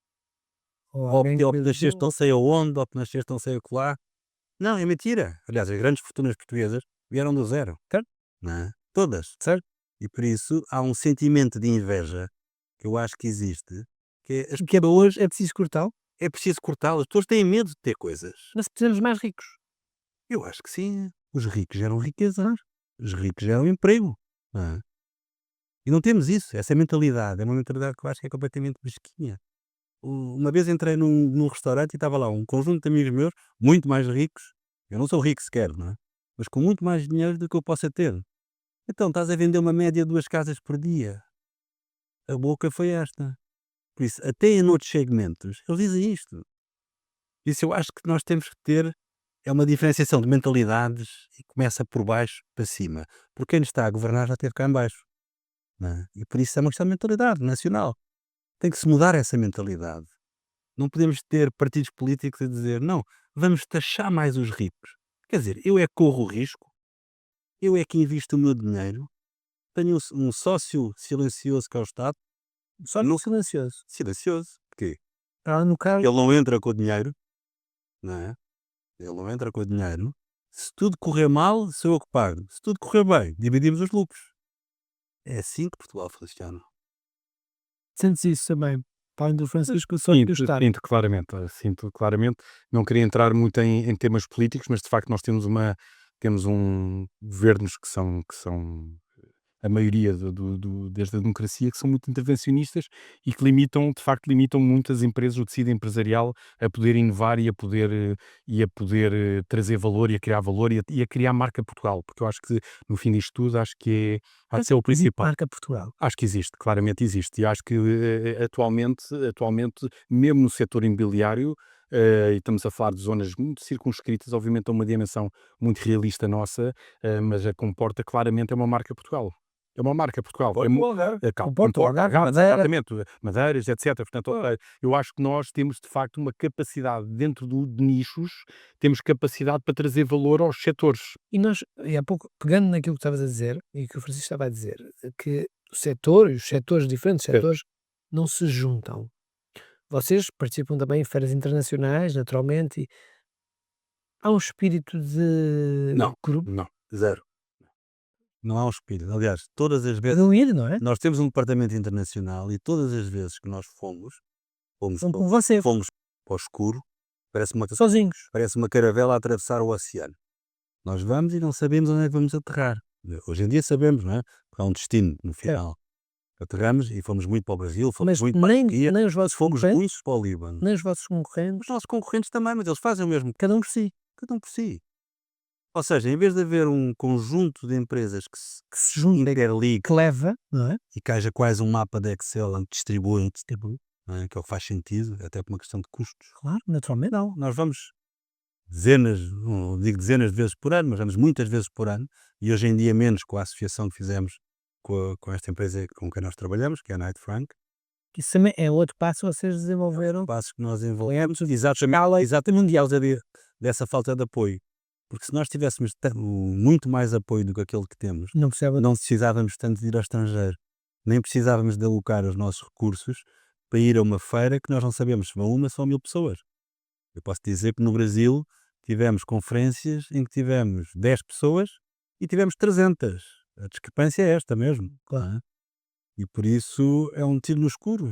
Ou Ou alguém porque que nasceste não sei aonde, ou porque nasceste não sei acolá. Não, é mentira. Aliás, as grandes fortunas portuguesas vieram do zero. Certo. Não é? Todas. Certo. E por isso há um sentimento de inveja que eu acho que existe, que é, que é hoje é preciso cortá-lo, é preciso cortá-las. As pessoas têm medo de ter coisas. mas precisamos mais ricos. Eu acho que sim. Os ricos geram riqueza. Os ricos geram emprego. Não é? E não temos isso. Essa mentalidade. É uma mentalidade que eu acho que é completamente mesquinha. Uma vez entrei num restaurante e estava lá um conjunto de amigos meus, muito mais ricos. Eu não sou rico sequer, não é? Mas com muito mais dinheiro do que eu possa ter. Então estás a vender uma média de 2 casas por dia. A boca foi esta. Por isso, até em outros segmentos, eles dizem isto. Isso eu acho que nós temos que ter é uma diferenciação de mentalidades e começa por baixo para cima. Porque quem nos está a governar já esteve cá em baixo. Não é? E por isso é uma questão de mentalidade nacional. Tem que se mudar essa mentalidade. Não podemos ter partidos políticos a dizer, não, vamos taxar mais os ricos. Quer dizer, eu é que corro o risco, eu é que invisto o meu dinheiro, tenho um sócio silencioso que é o Estado. Só no silencioso. Silencioso. Porquê? No caso, Ele não entra com o dinheiro, não é? Ele não entra com o dinheiro. Se tudo correr mal, sou eu que pago. Se tudo correr bem, dividimos os lucros. É assim que Portugal funciona. sentes isso também. Para além do Francisco, só que o Sinto, Estado. sinto claramente, sinto claramente. Não queria entrar muito em temas políticos, mas de facto nós temos governos que são a maioria desde a democracia, que são muito intervencionistas e que de facto limitam muito as empresas, o tecido empresarial, a poder inovar e a poder trazer valor e a criar valor e a criar marca Portugal, porque eu acho que no fim disto tudo, acho que há de ser o principal. Marca Portugal. Acho que existe, claramente existe. E acho que atualmente, mesmo no setor imobiliário, e estamos a falar de zonas muito circunscritas, obviamente a uma dimensão muito realista nossa, mas a comporta claramente é uma marca Portugal. É uma marca Portugal. Comporta o Algarve, Madeira. Exatamente, madeiras, etc. Portanto, eu acho que nós temos de facto uma capacidade dentro de nichos, temos capacidade para trazer valor aos setores. E há pouco, pegando naquilo que estavas a dizer, e que o Francisco estava a dizer, que o setor e os setores, diferentes Certo. setores, não se juntam. Vocês participam também em feiras internacionais, naturalmente, e há um espírito de Não. grupo, Não. Zero. Não há um espírito. Aliás, todas as vezes. de um ir, não é? Nós temos um departamento internacional e todas as vezes que nós fomos São com você, fomos para o escuro, parece sozinhos. uma caravela a atravessar o oceano. Nós vamos e não sabemos onde é que vamos aterrar. Hoje em dia sabemos, não é? Porque há um destino no final. Aterramos e fomos muito para o Brasil, fomos Mas muito para a Turquia, nem os vossos fomos concorrentes, muito para o Líbano. nem os vossos concorrentes, Os nossos concorrentes também, mas eles fazem o mesmo, cada um por si. cada um por si. Ou seja, em vez de haver um conjunto de empresas que se juntem, interligue que leva, não é? e que haja quase um mapa de Excel onde distribuem, não é? Que é o que faz sentido, até por uma questão de custos. Claro, naturalmente. Não, nós vamos dezenas, não digo dezenas de vezes por ano, mas vamos muitas vezes por ano, e hoje em dia menos com a associação que fizemos com esta empresa com quem nós trabalhamos, que é a Knight Frank. Que isso também é outro passo que vocês desenvolveram. Passos que nós desenvolvemos, exatamente por causa dessa falta de apoio. Porque se nós tivéssemos muito mais apoio do que aquele que temos, Não percebo. não precisávamos tanto de ir ao estrangeiro, nem precisávamos de alocar os nossos recursos para ir a uma feira que nós não sabemos se vão uma ou são 1000 pessoas. Eu posso dizer que no Brasil tivemos conferências em que tivemos 10 pessoas e tivemos 300. A discrepância é esta mesmo. Claro. não é? E por isso é um tiro no escuro,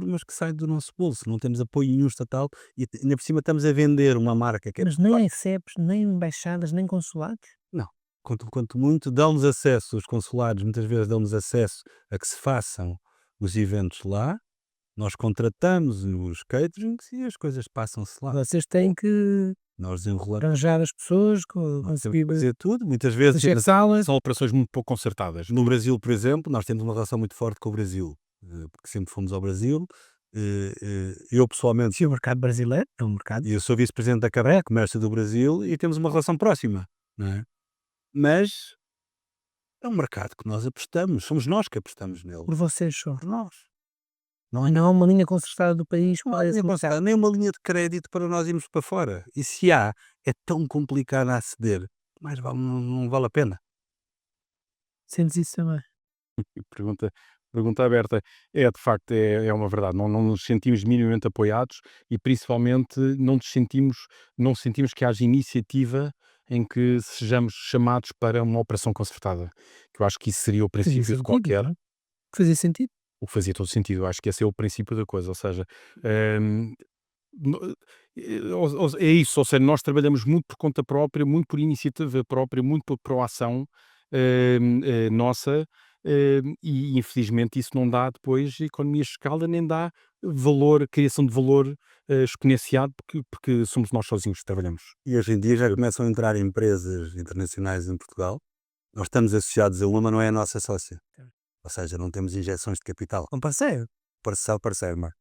mas que sai do nosso bolso. Não temos apoio nenhum estatal e ainda por cima estamos a vender uma marca que é Mas nem CEPs, nem embaixadas, nem consulados? não, quanto muito dão-nos acesso, os consulados muitas vezes dão-nos acesso a que se façam os eventos lá, nós contratamos os caterings e as coisas passam-se lá. Vocês têm que Nós desenrolamos, arranjar as pessoas, nós temos que conseguir fazer tudo, muitas vezes fazer salas. São operações muito pouco concertadas. no Brasil, por exemplo, nós temos uma relação muito forte com o Brasil, porque sempre fomos ao Brasil. Eu pessoalmente, Se o mercado brasileiro é um mercado. eu sou vice-presidente da Câmara de Comércio do Brasil e temos uma relação próxima, não é? Mas é um mercado que nós apostamos, somos nós que apostamos nele, Por vocês só. por nós. Não há uma linha concertada do país Não há para esse linha mercado. concertada, nem uma linha de crédito para nós irmos para fora. E se há, é tão complicado a aceder, mais vale, não vale a pena. Sentes isso também? Pergunta, pergunta aberta. De facto, é uma verdade. Não nos sentimos minimamente apoiados e principalmente não sentimos que haja iniciativa em que sejamos chamados para uma operação concertada. Que eu acho que isso seria o Fazia princípio de sentido, qualquer. não é? Fazia sentido. O que fazia todo sentido. Eu acho que esse é o princípio da coisa. Ou seja, hum, é isso. Ou seja, nós trabalhamos muito por conta própria, muito por iniciativa própria, muito por proação nossa. E infelizmente isso não dá depois economias de escala, nem dá valor, criação de valor exponenciado, porque somos nós sozinhos que trabalhamos. E hoje em dia já começam a entrar empresas internacionais em Portugal. Nós estamos associados a uma, mas não é a nossa sócia. Ou seja, não temos injeções de capital. Um parceiro. Parceiro, mas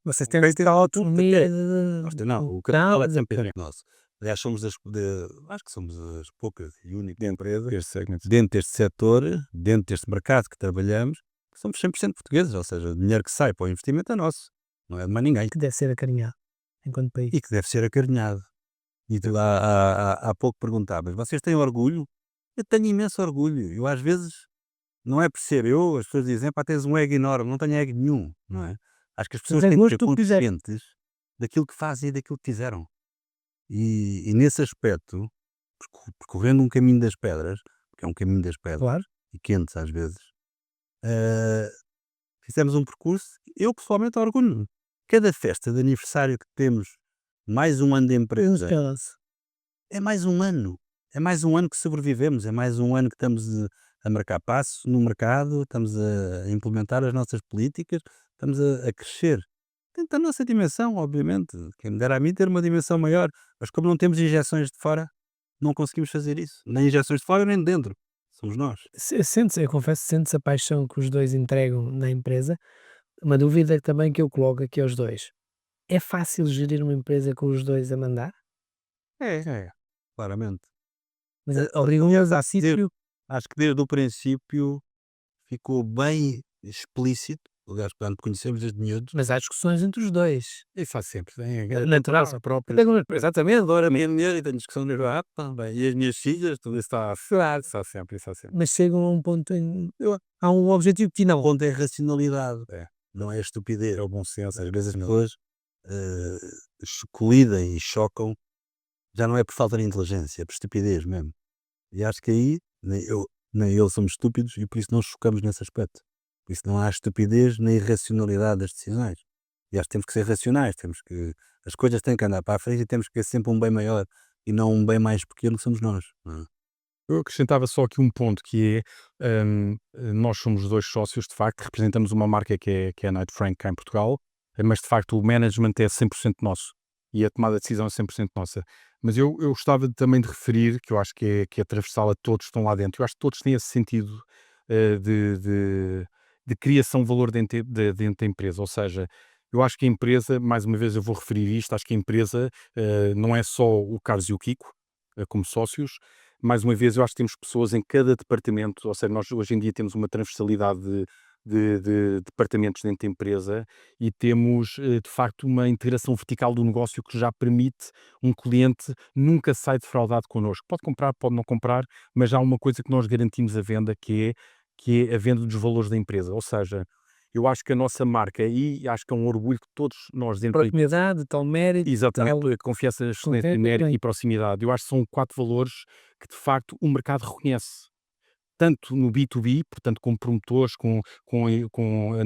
Vocês têm que ter a autonomia de. não, o capital é sempre nosso. Aliás, acho que somos as poucas e únicas empresas Este segmento. dentro deste setor, dentro deste mercado que trabalhamos, que somos 100% portugueses, ou seja, o dinheiro que sai para o investimento é nosso, não é de mais ninguém. Que deve ser acarinhado enquanto país. E que deve ser acarinhado. E tu há pouco perguntavas, vocês têm orgulho? Eu tenho imenso orgulho. Eu às vezes, não é por ser eu, as pessoas dizem, pá, tens um ego enorme, não tenho ego nenhum, não é? Acho que as pessoas é têm que gosto ser do que fizer. conscientes daquilo que fazem e daquilo que fizeram. E nesse aspecto, percorrendo um caminho das pedras, porque é um caminho das pedras, Claro. e quentes às vezes, eh, fizemos um percurso, eu pessoalmente orgulho-me. Cada festa de aniversário que temos, mais um ano de empresa, é mais um ano. É mais um ano que sobrevivemos, é mais um ano que estamos a marcar passo no mercado, estamos a implementar as nossas políticas, estamos a crescer. Dentro da nossa dimensão, obviamente. Quem me dera a mim ter uma dimensão maior, mas como não temos injeções de fora, não conseguimos fazer isso. Nem injeções de fora, nem de dentro. Somos nós. Eu confesso, sentes a paixão que os dois entregam na empresa. Uma dúvida também que eu coloco aqui aos dois. É fácil gerir uma empresa com os dois a mandar? Claramente. Mas obrigam-eles a sítio. Acho que desde o princípio ficou bem explícito. Aliás, quando conhecemos desde miúdos. Mas há discussões entre os dois. Isso faz sempre. É natural. Própria. Exatamente. Agora a minha mulher e tenho discussão no bem, e as minhas filhas, tudo isso Claro. está sempre, está sempre. Mas chegam a um ponto em. Há um objetivo que O não. ponto é a racionalidade, não é a estupidez. É o bom senso. Às vezes as pessoas colidem e chocam, já não é por falta de inteligência, é por estupidez mesmo. E acho que aí nem eu nem ele somos estúpidos e por isso não chocamos nesse aspecto. Por isso não há estupidez nem irracionalidade das decisões. E acho que temos que ser racionais, as coisas têm que andar para a frente e temos que ter sempre um bem maior e não um bem mais pequeno que somos nós. Não é? Eu acrescentava só aqui um ponto que é, nós somos dois sócios, de facto, representamos uma marca que é a Knight Frank cá em Portugal, mas de facto o management é 100% nosso e a tomada de decisão é 100% nossa. Mas eu gostava também de referir, que eu acho que é transversal a todos que estão lá dentro, eu acho que todos têm esse sentido de criação de valor dentro da empresa, ou seja, eu acho que a empresa, mais uma vez eu vou referir isto, acho que a empresa não é só o Carlos e o Kiko como sócios. Mais uma vez, eu acho que temos pessoas em cada departamento, ou seja, nós hoje em dia temos uma transversalidade de departamentos dentro da empresa e temos, de facto, uma integração vertical do negócio que já permite um cliente nunca sai defraudado connosco. Pode comprar, pode não comprar, mas há uma coisa que nós garantimos à venda que é a venda dos valores da empresa. Ou seja, eu acho que a nossa marca, e acho que é um orgulho que todos nós dentro da Proximidade, tal mérito. exatamente, a confiança, excelência, Confiança, mérito bem. e proximidade. Eu acho que são 4 valores que, de facto, o mercado reconhece. tanto no B2B, portanto com promotores,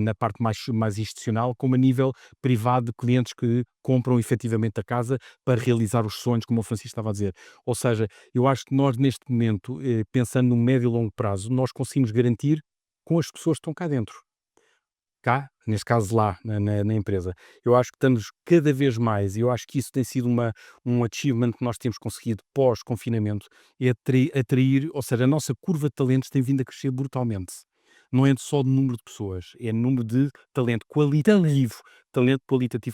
na parte mais institucional, como a nível privado de clientes que compram efetivamente a casa para realizar os sonhos, como o Francisco estava a dizer. Ou seja, eu acho que nós neste momento, pensando no médio e longo prazo, nós conseguimos garantir com as pessoas que estão cá dentro. Cá, neste caso lá, na empresa. Eu acho que estamos cada vez mais, e eu acho que isso tem sido um achievement que nós temos conseguido pós-confinamento, é atrair, ou seja, a nossa curva de talentos tem vindo a crescer brutalmente. Não é só de número de pessoas, é número de talento qualitativo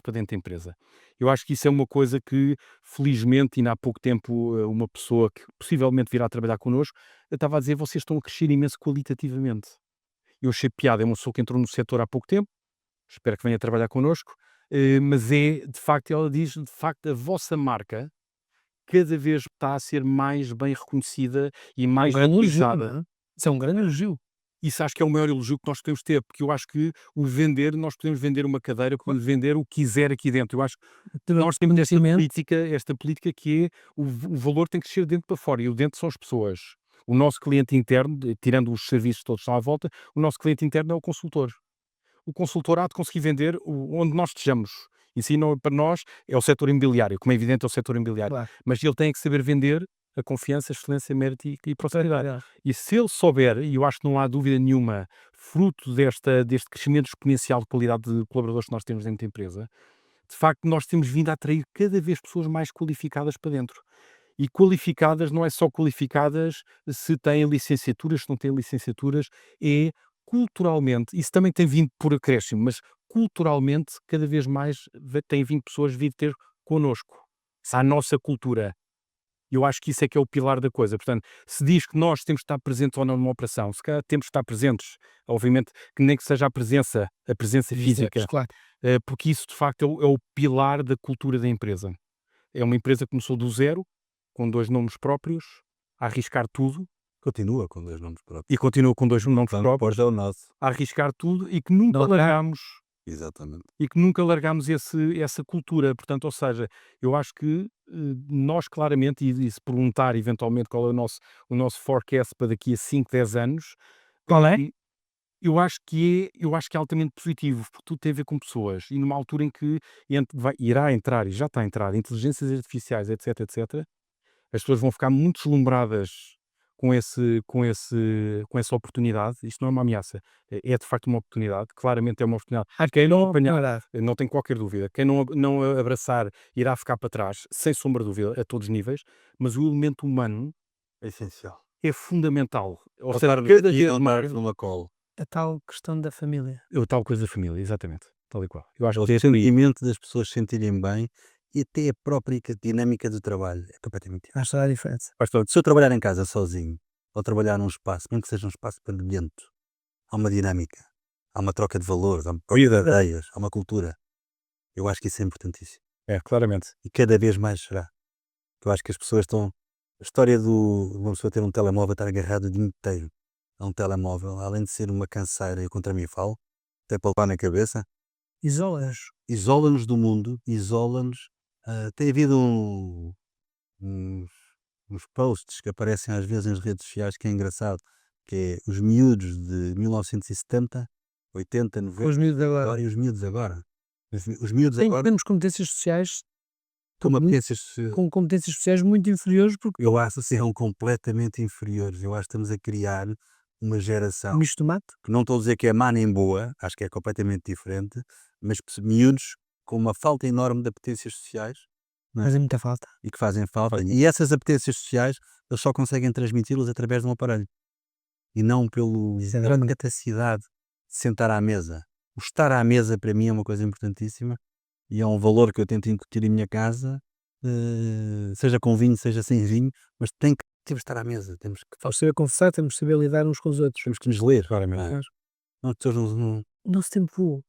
para dentro da empresa. Eu acho que isso é uma coisa que, felizmente, ainda há pouco tempo, uma pessoa que possivelmente virá trabalhar connosco, eu estava a dizer, vocês estão a crescer imenso qualitativamente. Eu achei piada, é uma pessoa que entrou no setor há pouco tempo, espero que venha trabalhar connosco, mas de facto, ela diz, de facto, a vossa marca cada vez está a ser mais bem reconhecida e Um mais grande elogio, valorizada. não é? Isso é um grande elogio. Isso acho que é o maior elogio que nós podemos ter, porque eu acho que nós podemos vender uma cadeira, podemos vender o que quiser aqui dentro. Eu acho que nós temos esta política que é o valor tem que ser dentro para fora, e o dentro são as pessoas. O nosso cliente interno, tirando os serviços todos que estão à volta, o nosso cliente interno é o consultor. O consultor há de conseguir vender onde nós estejamos. Isso para nós é o setor imobiliário, como é evidente é o setor imobiliário. Claro. Mas ele tem que saber vender a confiança, a excelência, mérito e prosperidade. Claro. E se ele souber, e eu acho que não há dúvida nenhuma, fruto deste crescimento exponencial de qualidade de colaboradores que nós temos dentro da empresa, de facto nós temos vindo a atrair cada vez pessoas mais qualificadas para dentro. E qualificadas não é só qualificadas se têm licenciaturas, se não têm licenciaturas, é culturalmente, isso também tem vindo por acréscimo, mas culturalmente cada vez mais têm vindo pessoas vir ter connosco. Isso é a nossa cultura. Eu acho que isso é que é o pilar da coisa. Portanto, se diz que nós temos que estar presentes ou não numa operação, se calhar temos que estar presentes, obviamente que nem que seja a presença física, Claro. porque isso de facto é o pilar da cultura da empresa. É uma empresa que começou do zero, com 2 nomes próprios, a arriscar tudo, Continua com 2 nomes próprios. e continua com 2 nomes Portanto, próprios, depois é o nosso. a arriscar tudo e que nunca Não dá. largámos Exatamente. essa cultura. Portanto, ou seja, eu acho que nós claramente, e se perguntar eventualmente qual é o nosso forecast para daqui a 5, 10 anos, Qual é? eu acho que é altamente positivo, porque tudo tem a ver com pessoas, e numa altura em que irá entrar, e já está a entrar, inteligências artificiais, etc, etc, as pessoas vão ficar muito deslumbradas com essa oportunidade. Isto não é uma ameaça, é de facto uma oportunidade, claramente é uma oportunidade. Quem não apanhar, não tem qualquer dúvida, quem não abraçar irá ficar para trás, sem sombra de dúvida, a todos os níveis, mas o elemento humano É essencial. é fundamental. Ou Ou seja, estar cada e vez não mais estar numa call. A tal questão da família. a tal coisa da família, exatamente, tal e qual. Eu acho O que é por aí. sentimento das pessoas se sentirem bem e até a própria dinâmica do trabalho é completamente diferente. Faz toda a diferença. Se eu trabalhar em casa sozinho ou trabalhar num espaço, mesmo que seja um espaço barulhento, há uma dinâmica, há uma troca de valores, há uma troca de ideias, há uma cultura. Eu acho que isso é importantíssimo. É, claramente. E cada vez mais será. Eu acho que as pessoas estão. A história de uma pessoa ter um telemóvel, estar agarrado o dia inteiro a um telemóvel, além de ser uma canseira, eu contra mim falo, até para levar na cabeça, Isolas. isola-nos do mundo, isola-nos. Tem havido uns posts que aparecem às vezes nas redes sociais que é engraçado, que é os miúdos de 1970, 80, Com 90, os miúdos agora. e os miúdos agora. Os miúdos Tem agora temos competências sociais com competências, com competências sociais muito inferiores porque eu acho assim, são completamente inferiores. Eu acho que estamos a criar uma geração misto de mate. que não estou a dizer que é má nem boa, acho que é completamente diferente, mas miúdos com uma falta enorme de apetências sociais, não é? Fazem muita falta. E que fazem falta. E essas apetências sociais, eles só conseguem transmiti-las através de um aparelho. E não pela capacidade de sentar à mesa. O estar à mesa para mim é uma coisa importantíssima e é um valor que eu tento incutir em minha casa, seja com vinho, seja sem vinho, mas temos que estar à mesa, temos Ao saber conversar, temos que saber lidar uns com os outros. que nos ler. Claramente. não é? Não, as pessoas não- O nosso tempo voou,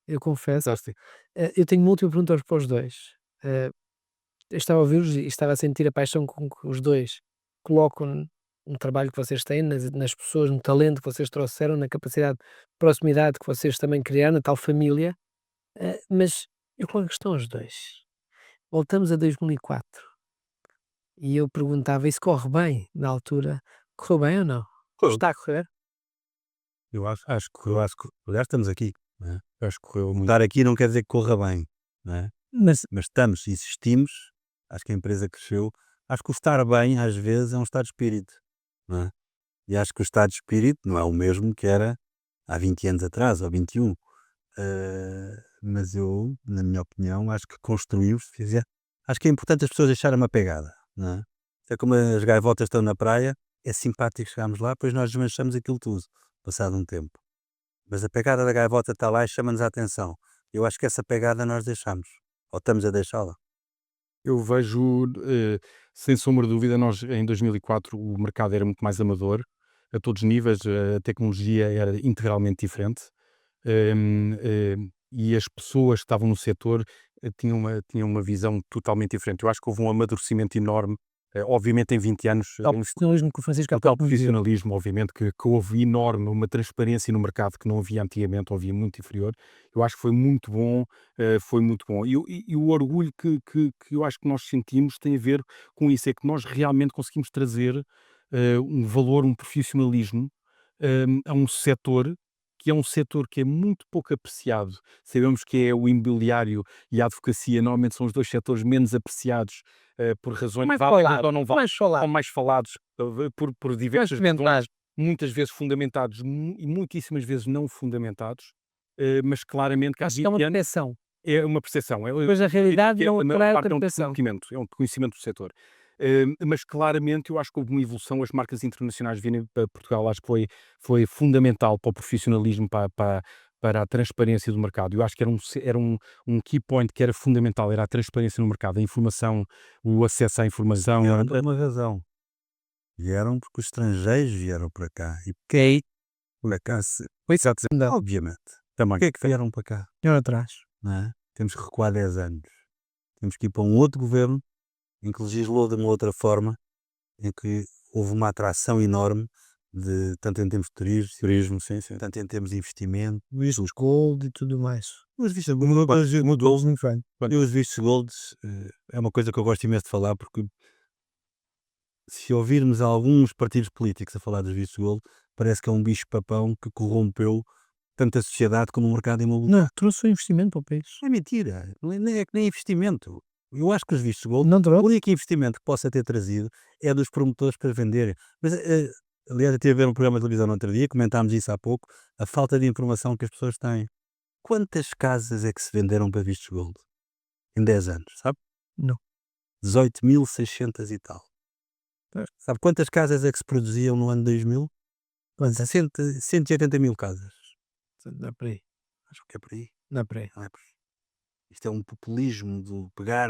eu confesso. Fantástico. Eu tenho uma última pergunta para os dois. Eu estava a ouvir-vos e estava a sentir a paixão com que os dois colocam no trabalho que vocês têm, nas pessoas, no talento que vocês trouxeram, na capacidade de proximidade que vocês também criaram, na tal família. Mas eu coloco a questão aos dois. Voltamos a 2004 e eu perguntava: isso corre bem na altura? Correu bem ou não? Está a correr? Aliás, estamos aqui, não é? Eu acho que correu muito. Estar aqui não quer dizer que corra bem, não é? Mas Mas estamos, existimos, acho que a empresa cresceu. Acho que o estar bem, às vezes, é um estado de espírito, não é? E acho que o estado de espírito não é o mesmo que era há 20 anos atrás, ou 21. Mas eu, na minha opinião, acho que construiu-se. Acho que é importante as pessoas deixarem uma pegada, não é? É como as gaivotas estão na praia, é simpático chegarmos lá, depois nós desmanchamos aquilo tudo, passado um tempo. Mas a pegada da gaivota está lá e chama-nos a atenção. Eu acho que essa pegada nós deixamos, ou estamos a deixá-la. Eu vejo, sem sombra de dúvida, nós em 2004 o mercado era muito mais amador, a todos os níveis, a tecnologia era integralmente diferente, e as pessoas que estavam no setor tinham uma visão totalmente diferente. Eu acho que houve um amadurecimento enorme, obviamente em 20 anos, o profissionalismo que o Francisco há o tal pouco me dizia. profissionalismo, obviamente, que houve enorme, uma transparência no mercado que não havia antigamente, ou havia muito inferior. Eu acho que foi muito bom, foi muito bom. E o orgulho que eu acho que nós sentimos tem a ver com isso, é que nós realmente conseguimos trazer um valor, um profissionalismo a um setor que é um setor que é muito pouco apreciado. Sabemos que é o imobiliário e a advocacia, normalmente são os 2 setores menos apreciados, por razões Mais válidas falado, ou não válidas, mais falado. são mais falados, por diversas Mais razões, vantagem. muitas vezes fundamentados e muitíssimas vezes não fundamentados, mas claramente que há Acho que é uma 20 anos percepção. é uma percepção. Pois a realidade Que é não a maior traz parte outra é um percepção. desconhecimento, do setor. Mas claramente eu acho que houve uma evolução, as marcas internacionais virem para Portugal, acho que foi fundamental para o profissionalismo, para a transparência do mercado. Eu acho que era um key point que era fundamental, era a transparência no mercado, a informação, o acesso à informação. Vieram por uma razão. Vieram porque os estrangeiros vieram para cá. E Que aí por cá, foi não. obviamente. Também. Porquê é que vieram para cá? Melhor atrás. Não é? Temos que recuar 10 anos. Temos que ir para um outro governo em que legislou de uma outra forma, em que houve uma atração enorme, tanto em termos de turismo, Sim. tanto em termos de investimento. Vistos gold e tudo mais. Os vistos Mudou muito bem. e os vistos gold é uma coisa que eu gosto imenso de falar, porque se ouvirmos alguns partidos políticos a falar dos vistos gold, parece que é um bicho-papão que corrompeu tanto a sociedade como o mercado imobiliário. Não, trouxe um investimento para o país. É mentira, é que nem investimento. Eu acho que os vistos gold, Não o trouxe. único investimento que possa ter trazido é dos promotores para venderem. Mas, aliás, eu estive a ver um programa de televisão no outro dia, comentámos isso há pouco, a falta de informação que as pessoas têm. Quantas casas é que se venderam para vistos gold? Em 10 anos, sabe? Não. 18.600 e tal. Pois. Sabe quantas casas é que se produziam no ano 2000? Quantas? 180 mil casas. Não é por aí. Acho que é por aí. Não é por aí. Não é por aí. Isto é um populismo de pegar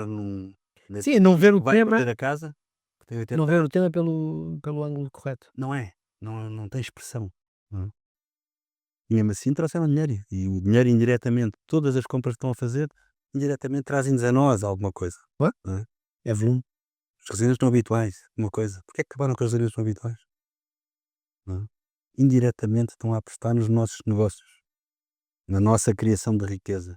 Sim, não ver o vai tema, perder a casa, que tem 80. não ver o tema pelo ângulo correto. Não é, não tem expressão, não é? E mesmo assim trouxeram dinheiro, e o dinheiro indiretamente, todas as compras que estão a fazer, indiretamente trazem-nos a nós alguma coisa, Ué? não é? É volume. Os residentes estão habituais, uma coisa, porque é que acabaram com os residentes não habituais? Não é? Indiretamente estão a apostar nos nossos negócios, na nossa criação de riqueza.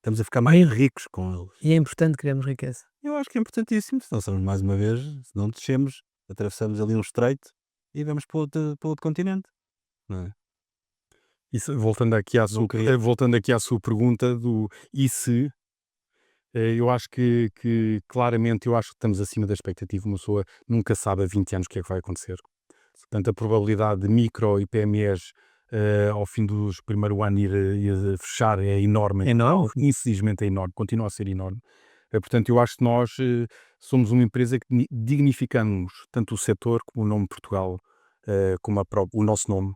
Estamos a ficar mais ricos com eles. E é importante criarmos riqueza. Eu acho que é importantíssimo, senão somos mais uma vez, se não descemos, atravessamos ali um estreito e vamos para outro continente, não é? Isso, voltando aqui à sua pergunta do "e se", eu acho que claramente, eu acho que estamos acima da expectativa. Uma pessoa nunca sabe a 20 anos o que é que vai acontecer. Portanto, a probabilidade de micro e PMEs, ao fim dos primeiro ano ir a fechar é enorme. É enorme. Infelizmente é enorme, continua a ser enorme. Portanto, eu acho que nós somos uma empresa que dignificamos tanto o setor como o nome Portugal, como o nosso nome,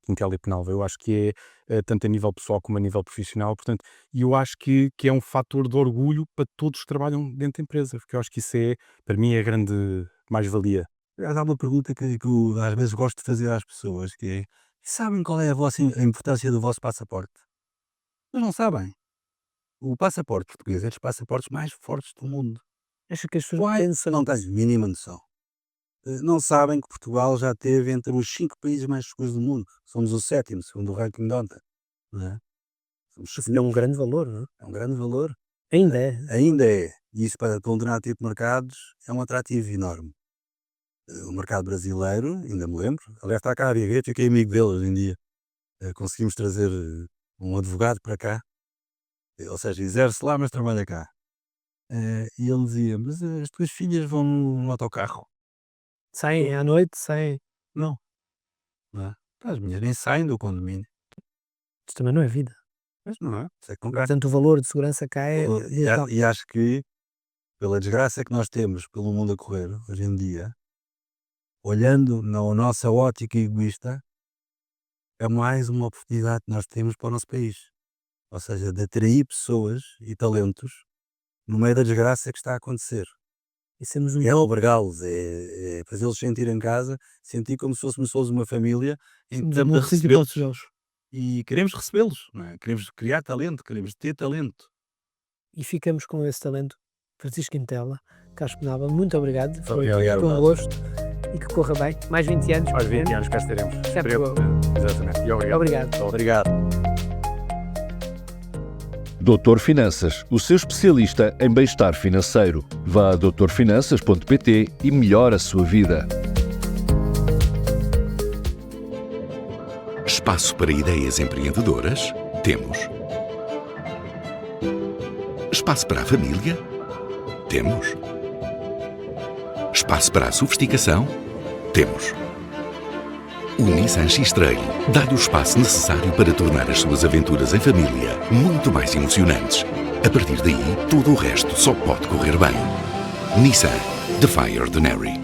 Quintela e Penalva. Eu acho que é tanto a nível pessoal como a nível profissional, portanto, e eu acho que é um fator de orgulho para todos que trabalham dentro da empresa, porque eu acho que isso é, para mim, é a grande mais-valia. Há uma pergunta que eu às vezes gosto de fazer às pessoas, que é: sabem qual é a importância do vosso passaporte? Mas não sabem. O passaporte português é dos passaportes mais fortes do mundo. Acho que as pessoas Why? pensam. Não tens a mínima noção. Não sabem que Portugal já esteve entre os 5 países mais seguros do mundo. Somos o 7º, segundo o ranking de ontem. Não é? É um grande valor, não é? É um grande valor. Ainda é. Ainda é. E isso para um determinado tipo de mercados é um atrativo enorme. o mercado brasileiro, ainda me lembro. Aliás, está cá a Biarritz, fiquei amigo dele hoje em dia. Conseguimos trazer um advogado para cá, ou seja, exerce lá, mas trabalha cá. E ele dizia: mas as tuas filhas vão no autocarro? Saem à noite, saem. Não. Não é? As minhas nem saem do condomínio. Isto também não é vida. Mas não é? Isso é com graça. Portanto, o valor de segurança cá é brutal. E acho que, pela desgraça que nós temos pelo mundo a correr hoje em dia, olhando na nossa ótica egoísta, é mais uma oportunidade que nós temos para o nosso país. Ou seja, de atrair pessoas e talentos no meio da desgraça que está a acontecer. E sermos um É albergá-los, é fazê-los sentir em casa, sentir como se fôssemos todos uma família, em que somos estamos a um sítio para recebê-los. recebê-los. E queremos recebê-los, não é? Queremos criar talento, queremos ter talento. E ficamos com esse talento. Francisco Quintela, Carlos Penalva, muito obrigado. Foi Obrigado, um Renato. gosto e que corra bem. Mais 20 anos. Mais 20 portanto. anos cá estaremos. Sempre Esperemos. Exatamente. E obrigado. Obrigado. Obrigado. Doutor Finanças, o seu especialista em bem-estar financeiro. Vá a doutorfinanças.pt e melhore a sua vida. Espaço para ideias empreendedoras? Temos. Espaço para a família? Temos. Espaço para a sofisticação? Temos. O Nissan X-Trail dá-lhe o espaço necessário para tornar as suas aventuras em família muito mais emocionantes. A partir daí, tudo o resto só pode correr bem. Nissan, The Fire Ordinary.